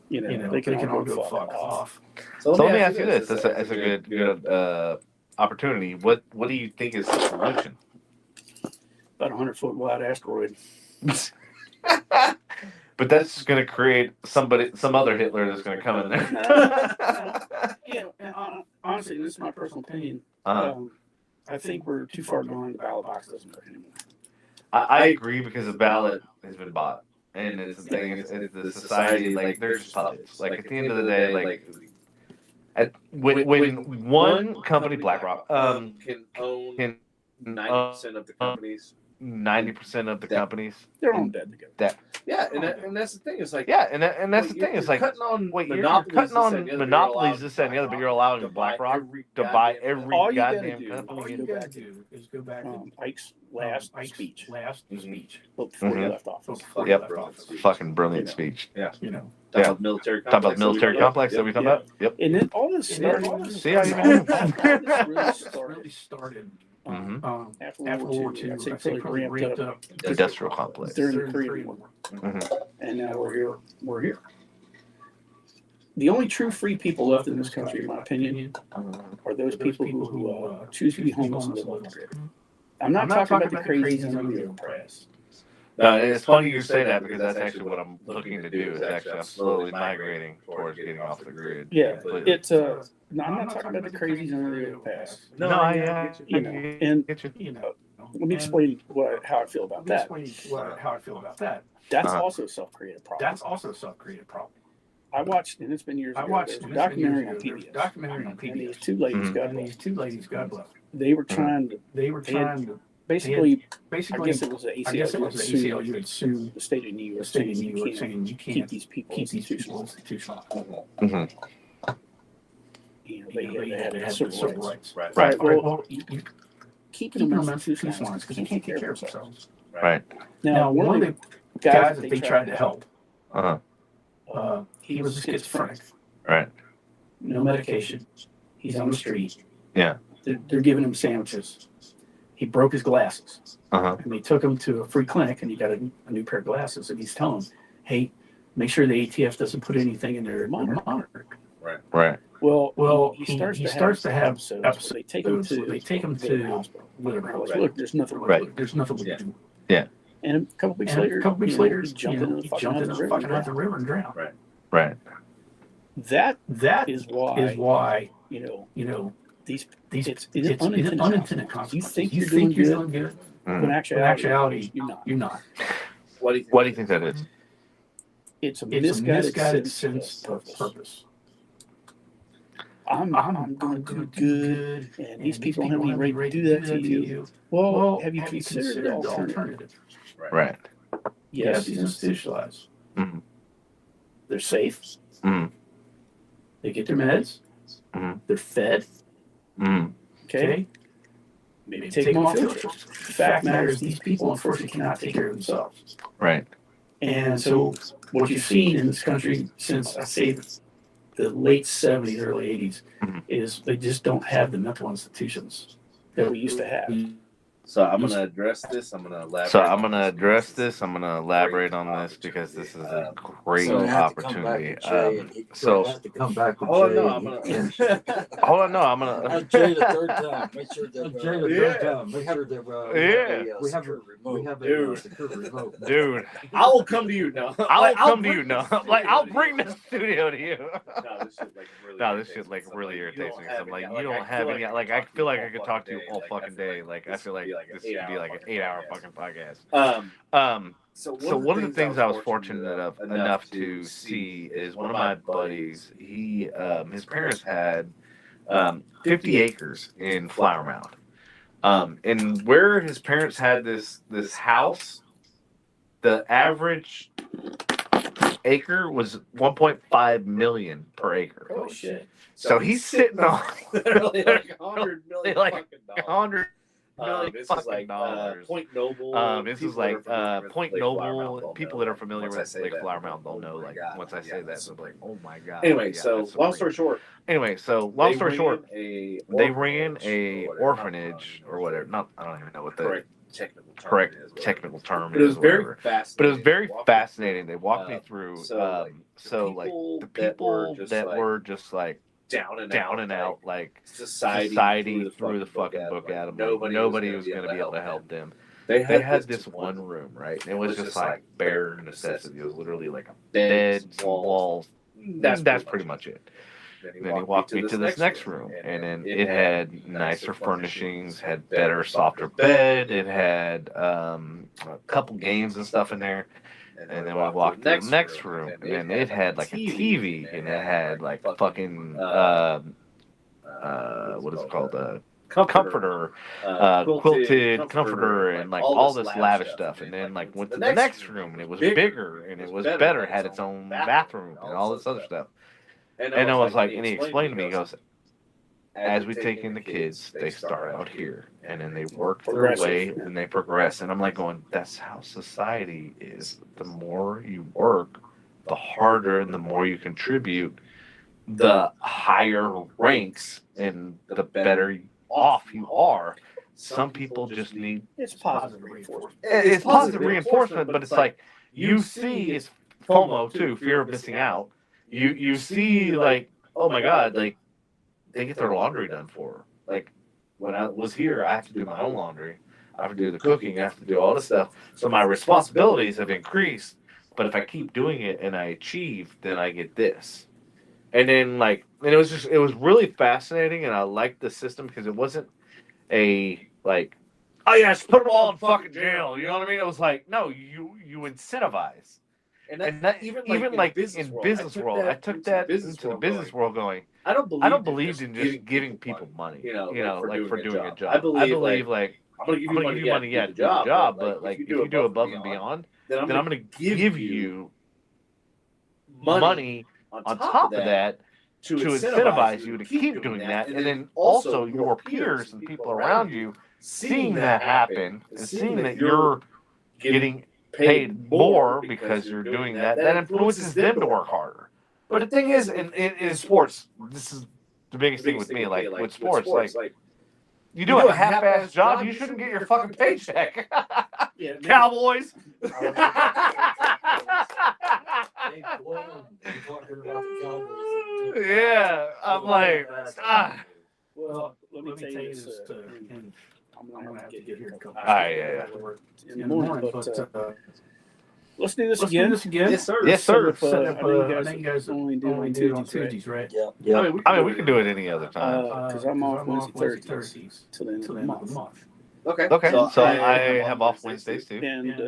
They can all go fuck off. So let me ask you this. That's a good opportunity. What do you think is the solution? About 100-foot wide asteroid. But that's going to create some other Hitler that's going to come in there. And honestly, this is my personal opinion. I think we're too far gone. The ballot box doesn't work anymore. I agree because the ballot has been bought, and it's the thing. It's the society, like they're just puppets. Like at the end of the day, when one company, BlackRock, can own 90% of the companies. 90% of the companies, they're all dead together. Yeah, and that's the thing. It's like and that's the thing. It's like cutting on monopolies, this and the other, but you're allowing BlackRock to buy every goddamn company. All you gotta do is go back to Ike's last speech. Before he left office. Yep, fucking brilliant speech. Yeah, talk about military complex that we talked about. Yep. And then all this started. See how you mean? really started. After World War II, I'd say pretty ramped up. Industrial complex. During the Korean War. And now we're here. The only true free people left in this country, in my opinion, are those people who choose to be homeless and live off the grid. I'm not talking about the crazies on the press. It's funny you say that because that's actually what I'm looking to do. Is actually I'm slowly migrating towards getting off the grid. Yeah, it's no, I'm not talking about the crazies on the past. No, I let me explain how I feel about that. That's also a self-created problem. I watched, and it's been years ago, a documentary on PBS. And these two ladies, God bless. They were trying to basically, I guess it was the ACLU that sued the state of New York saying you can't keep these people institutional. They had civil rights. Right. Well, you keeping them institutional because you can't take care of themselves. Right. Now, one of the guys that they tried to help, he was schizophrenic. Right. No medication. He's on the street. Yeah. They're giving him sandwiches. He broke his glasses. And they took him to a free clinic, and he got a new pair of glasses. And he's telling him, "Hey, make sure the ATF doesn't put anything in their monitor." Right. Well, he starts to have episodes. They take him to whatever. Look, there's nothing. Right. There's nothing we can do. Yeah. And a couple weeks later, he jumped in the fucking river and drowned. Right. That is why these it's unintended consequences. You think you're doing good, but in actuality, you're not. What do you think that is? It's a misguided sense of purpose. I'm going to do good, and these people don't have any right to do that to you. Well, have you considered the alternative? Right. Yes, he's institutionalized. Mm-hmm. They're safe. Mm-hmm. They get their meds. Mm-hmm. They're fed. Mm-hmm. Okay. Maybe take them on field trips. The fact matters, these people unfortunately cannot take care of themselves. Right. And so what you've seen in this country since, I say, the late 70s, early 80s, is they just don't have the mental institutions that we used to have. So I'm going to address this. I'm going to elaborate. On this because this is a great So you have to come back opportunity. with Jay, and you So have to come back with Oh Jay. no, and I'm he- gonna. hold on, no, I'm gonna. Jay the third time. Make sure that Jay the third time. Make sure that we have secure remote. We have a Dude. secure remote. Dude, I will come to you now. I'll come to bring you. No, the like I'll studio bring to the studio to you. No, this shit like really. This shit like really irritates me. irritates I'm like, you don't have any. Like, I feel like I could talk to you all fucking day. Like, I feel like this would be like an 8-hour fucking podcast. So one of the things I was fortunate enough to see is one of my buddies. He his parents had 50 acres in Flower Mound. And where his parents had this house, the average acre was 1.5 million per acre. Oh, shit. So he's sitting on literally like 100 million like fucking dollars. 100 million This is fucking like dollars. Point Noble. This people is like that are familiar with Point Lake Flower Mound Noble. don't People know. that are familiar Once I with say Lake that, Flower they're Mound don't know. oh my Like God, once I say yeah, that, they're like, oh my god. Anyway, yeah, so that's long great. story short. Anyway, so long story short, they ran a orphanage or whatever. Not I don't even know what the correct technical term But it is. was very Whatever. fascinating. But it was very fascinating. They walked me through. So like The people that were just like down and out, like society threw the fucking book at them. Nobody was going to be able to help them. They They had this one room, right? And it was just like bare necessity. It was literally like a bed, some walls. That's pretty much it. Then he walked me to this next room, and then it had nicer furnishings, had better, softer bed. It had a couple games and stuff in there. And then we walked to the next room, and then it had like a TV, and it had like fucking what is it called? Comforter, quilted comforter, and like all this lavish stuff. And then like went to the next room, and it was bigger, and it was better, had its own bathroom, and all this other stuff. And I was like, and he explained to me, he goes, as we take in the kids, they start out here, and then they work their way, and they progress. And I'm like going, that's how society is. The more you work, the harder and the more you contribute, the higher ranks and the better off you are. Some people just need It's positive reinforcement. it's positive reinforcement, but it's like you see it's FOMO too, fear of missing out. You see like, oh my god, like they get their laundry done for her. Like when I was here, I have to do my own laundry. I have to do the cooking. I have to do all this stuff. So my responsibilities have increased. But if I keep doing it and I achieve, then I get this. And then and it was really fascinating, and I liked the system because it wasn't a like, oh yeah, just put them all in fucking jail. You know what I mean? It was like, no, you incentivize. And that even like in business world, I took that into the business world going, I don't believe in just giving people money, you know, like for doing a job. I believe like I'm gonna give you money, yeah, to do the job, but like if you do above and beyond, then I'm gonna give you money on top of that to incentivize you to keep doing that, and then also your peers and people around you seeing that happen and seeing that you're getting paid more because you're doing that influences them to work harder. But the thing is, in sports, this is the biggest thing with me. Like with sports, like you do a half-ass job, you shouldn't get your fucking paycheck. Yeah, Cowboys. Yeah, I'm like, Well, let me tell you this. And I'm gonna have to get here in a couple. Yeah. In the morning, but let's do this let's again. do this again. Yes, sir. Yes, sir. I know you guys only only do it on Tuesdays, right? Yeah. I mean, we can do it any other time. Because I'm off Wednesday, Thursdays till the end of the month. Okay. Okay, so I have off Wednesdays too. And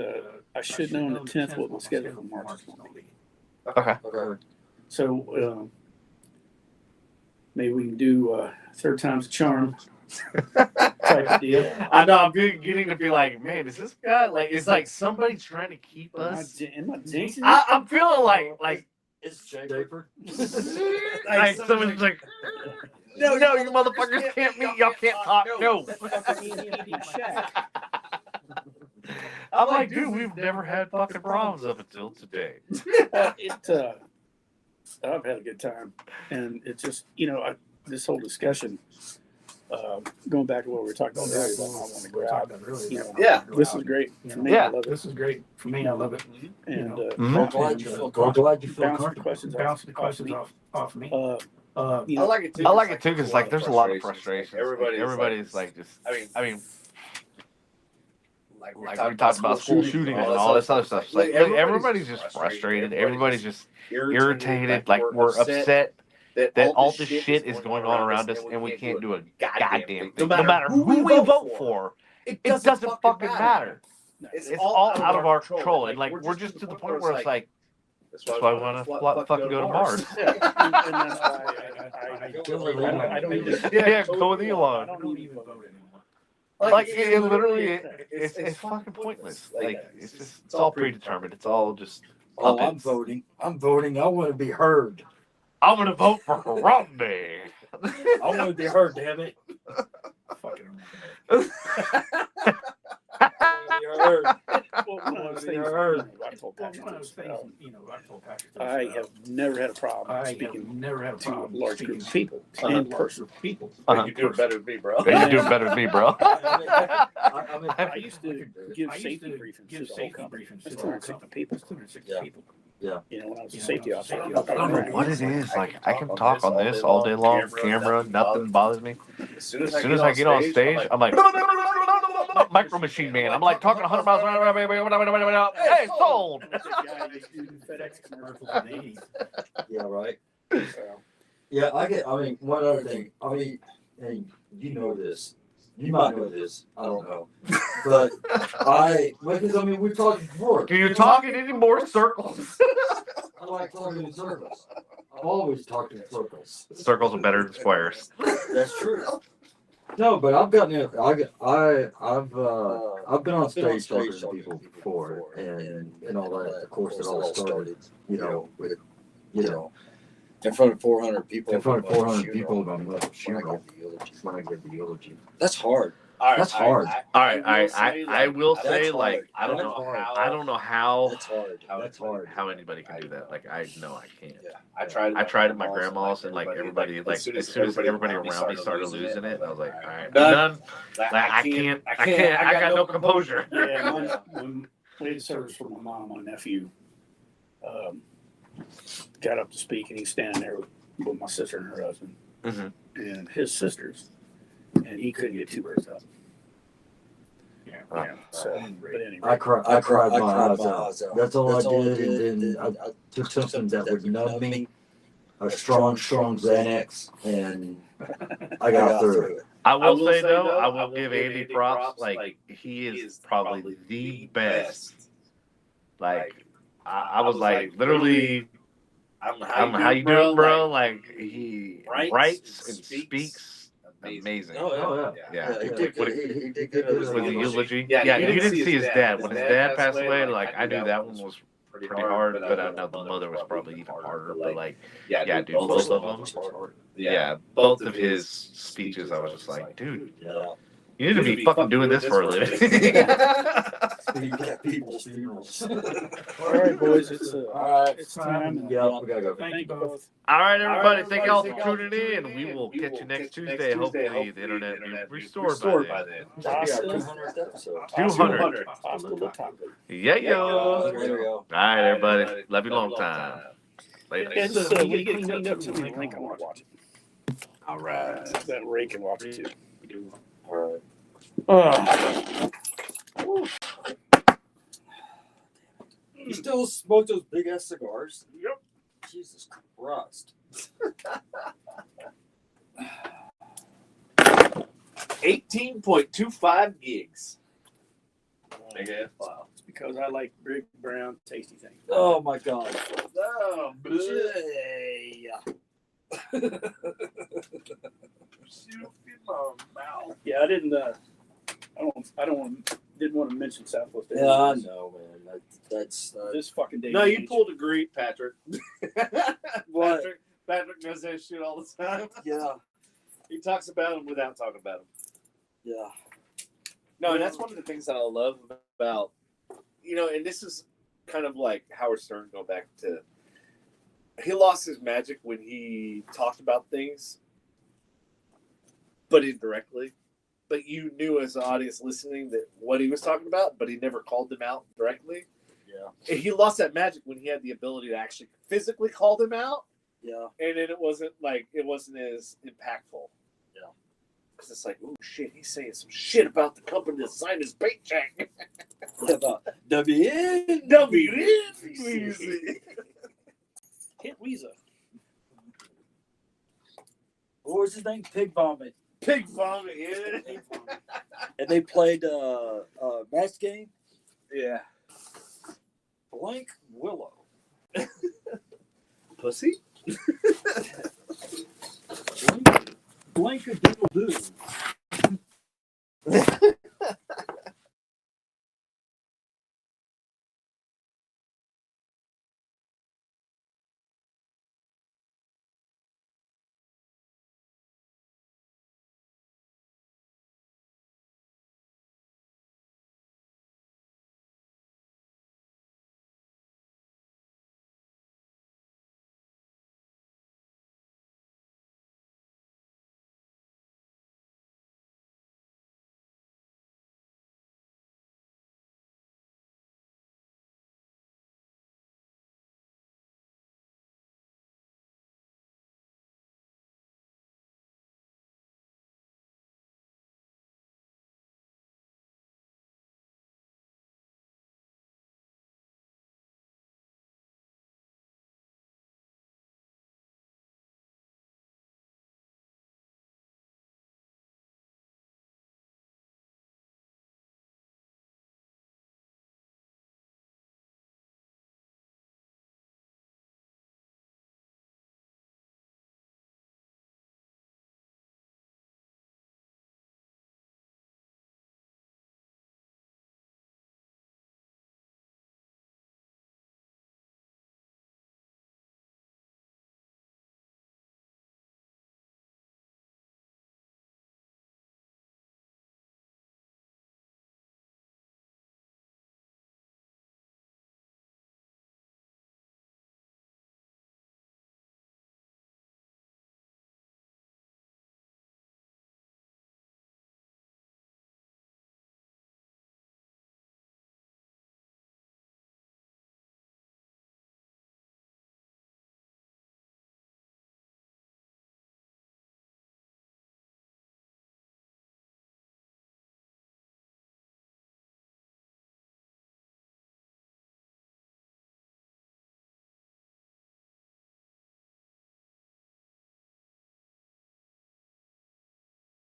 I should know on the 10th what my schedule for March is going to be. Okay. Okay. So maybe we can do third time's a charm type of deal. I know. I'm getting to be like, man, is this guy like? It's like somebody trying to keep us. Am I jinxing? I'm feeling like It's Japer. like someone's like, no, you motherfuckers can't meet. Y'all can't talk. No. I'm like, dude, we've never had fucking problems up until today. I've had a good time, and it's just this whole discussion, going back to what we were talking about earlier, about I want to go out. Yeah. This is great for me. Yeah. I love it. This is great for me. I love it. And I'm glad you feel bounce the questions off me. I like it too. I like it too because like there's a lot of frustration. Everybody's like just. I mean. Like we talked about school shooting and all this other stuff. Like everybody's just frustrated. Everybody's just irritated. Like we're upset that all this shit is going on around us and we can't do a goddamn thing. No matter who we vote for, it doesn't fucking matter. It's all out of our control. And like we're just to the point where it's like, that's why we want to fucking go to Mars. I don't even. Yeah, go with Elon. I don't even vote anymore. Like it literally, it's fucking pointless. Like it's all predetermined. It's all just. Oh, I'm voting. I want to be heard. I'm gonna vote for Romney. I want to be heard. Damn it. Fucking. Heard. I told Patrick, I have never had a problem speaking to a large group of people in person. You do it better than me, bro. You do better than me, bro. I used to give safety briefings to the whole company. That's 260 people. Yeah. When I was a safety officer. I don't know what it is. Like I can talk on this all day long, camera, nothing bothers me. As soon as I get on stage, I'm like micro machine man. I'm like talking 100 miles an hour. Hey, sold. Yeah, right. Yeah, I mean, one other thing. I mean, and you know this. You might know this. I don't know. But because I mean, we've talked before. Are you talking any more circles? I like talking in circles. I've always talked in circles. Circles are better than squares. That's true. No, but I've gotten it. I've been on stage talking to people before, and all that. Of course, it all started, with in front of 400 people. In front of 400 people, when I give the eulogy. That's hard. That's hard. I will say, like, I don't know how. That's hard. How anybody can do that? Like, I know I can't. Yeah, I tried at my grandma's, and like everybody, like as soon as everybody around me started losing it, I was like, all right, I'm done. Like, I can't. I got no composure. Yeah, when we had service for my mom, my nephew got up to speak, and he's standing there with my sister and her husband, and his sisters, and he couldn't get two words out. So, but anyway, I cried my eyes out. That's all I did, and I took something that would numb me, a strong Xanax, and I got through it. I will say though, I will give Andy props. Like he is probably the best. Like I was like literally. I don't know how you do it, bro. Like he writes and speaks amazing. Oh yeah. He did good with the eulogy. Yeah, you didn't see his dad. When his dad passed away, like I knew that one was pretty hard, but I know the mother was probably even harder. But like, yeah, dude, both of them. Yeah, both of his speeches, I was just like, dude. You need to be fucking doing this for a living. People's funerals. All right, boys, it's time. Yeah, we gotta go. Thank you both. All right, everybody. Thank y'all for tuning in, and we will catch you next Tuesday. Hopefully, the internet will be restored by then. 200. Yeah, yo. All right, everybody. Love you long time. Later. When you get cleaned up, send me a link. I want to watch it. All right. That Ray can watch it too. All right. You still smoke those big ass cigars? Yep. Jesus Christ. 18.25 gigs. Okay. Wow. It's because I like big, brown, tasty things. Oh my God. Oh, Yeah. Yeah, I didn't. Didn't want to mention Southwest Yeah, I Airlines. know, man. That's This fucking day. No, and you age. pulled a great, Patrick. What? Patrick does that shit all the time. yeah, He talks about him without talking about him. yeah. No, and that's one of the things that I love about, and this is kind of like Howard Stern going back to, he lost his magic when he talked about things, but indirectly. But you knew as an audience listening that what he was talking about, but he never called them out directly. Yeah. And he lost that magic when he had the ability to actually physically call them out. Yeah. And then it wasn't as impactful. Yeah. Because it's like, oh shit, he's saying some shit about the company that signed his paycheck. About WN. Hit Weezer. What was his name? Pig Vomit. Pig vomit, yeah. And they played match game. Yeah. Blank Willow. Pussy? Blank a doodle doo.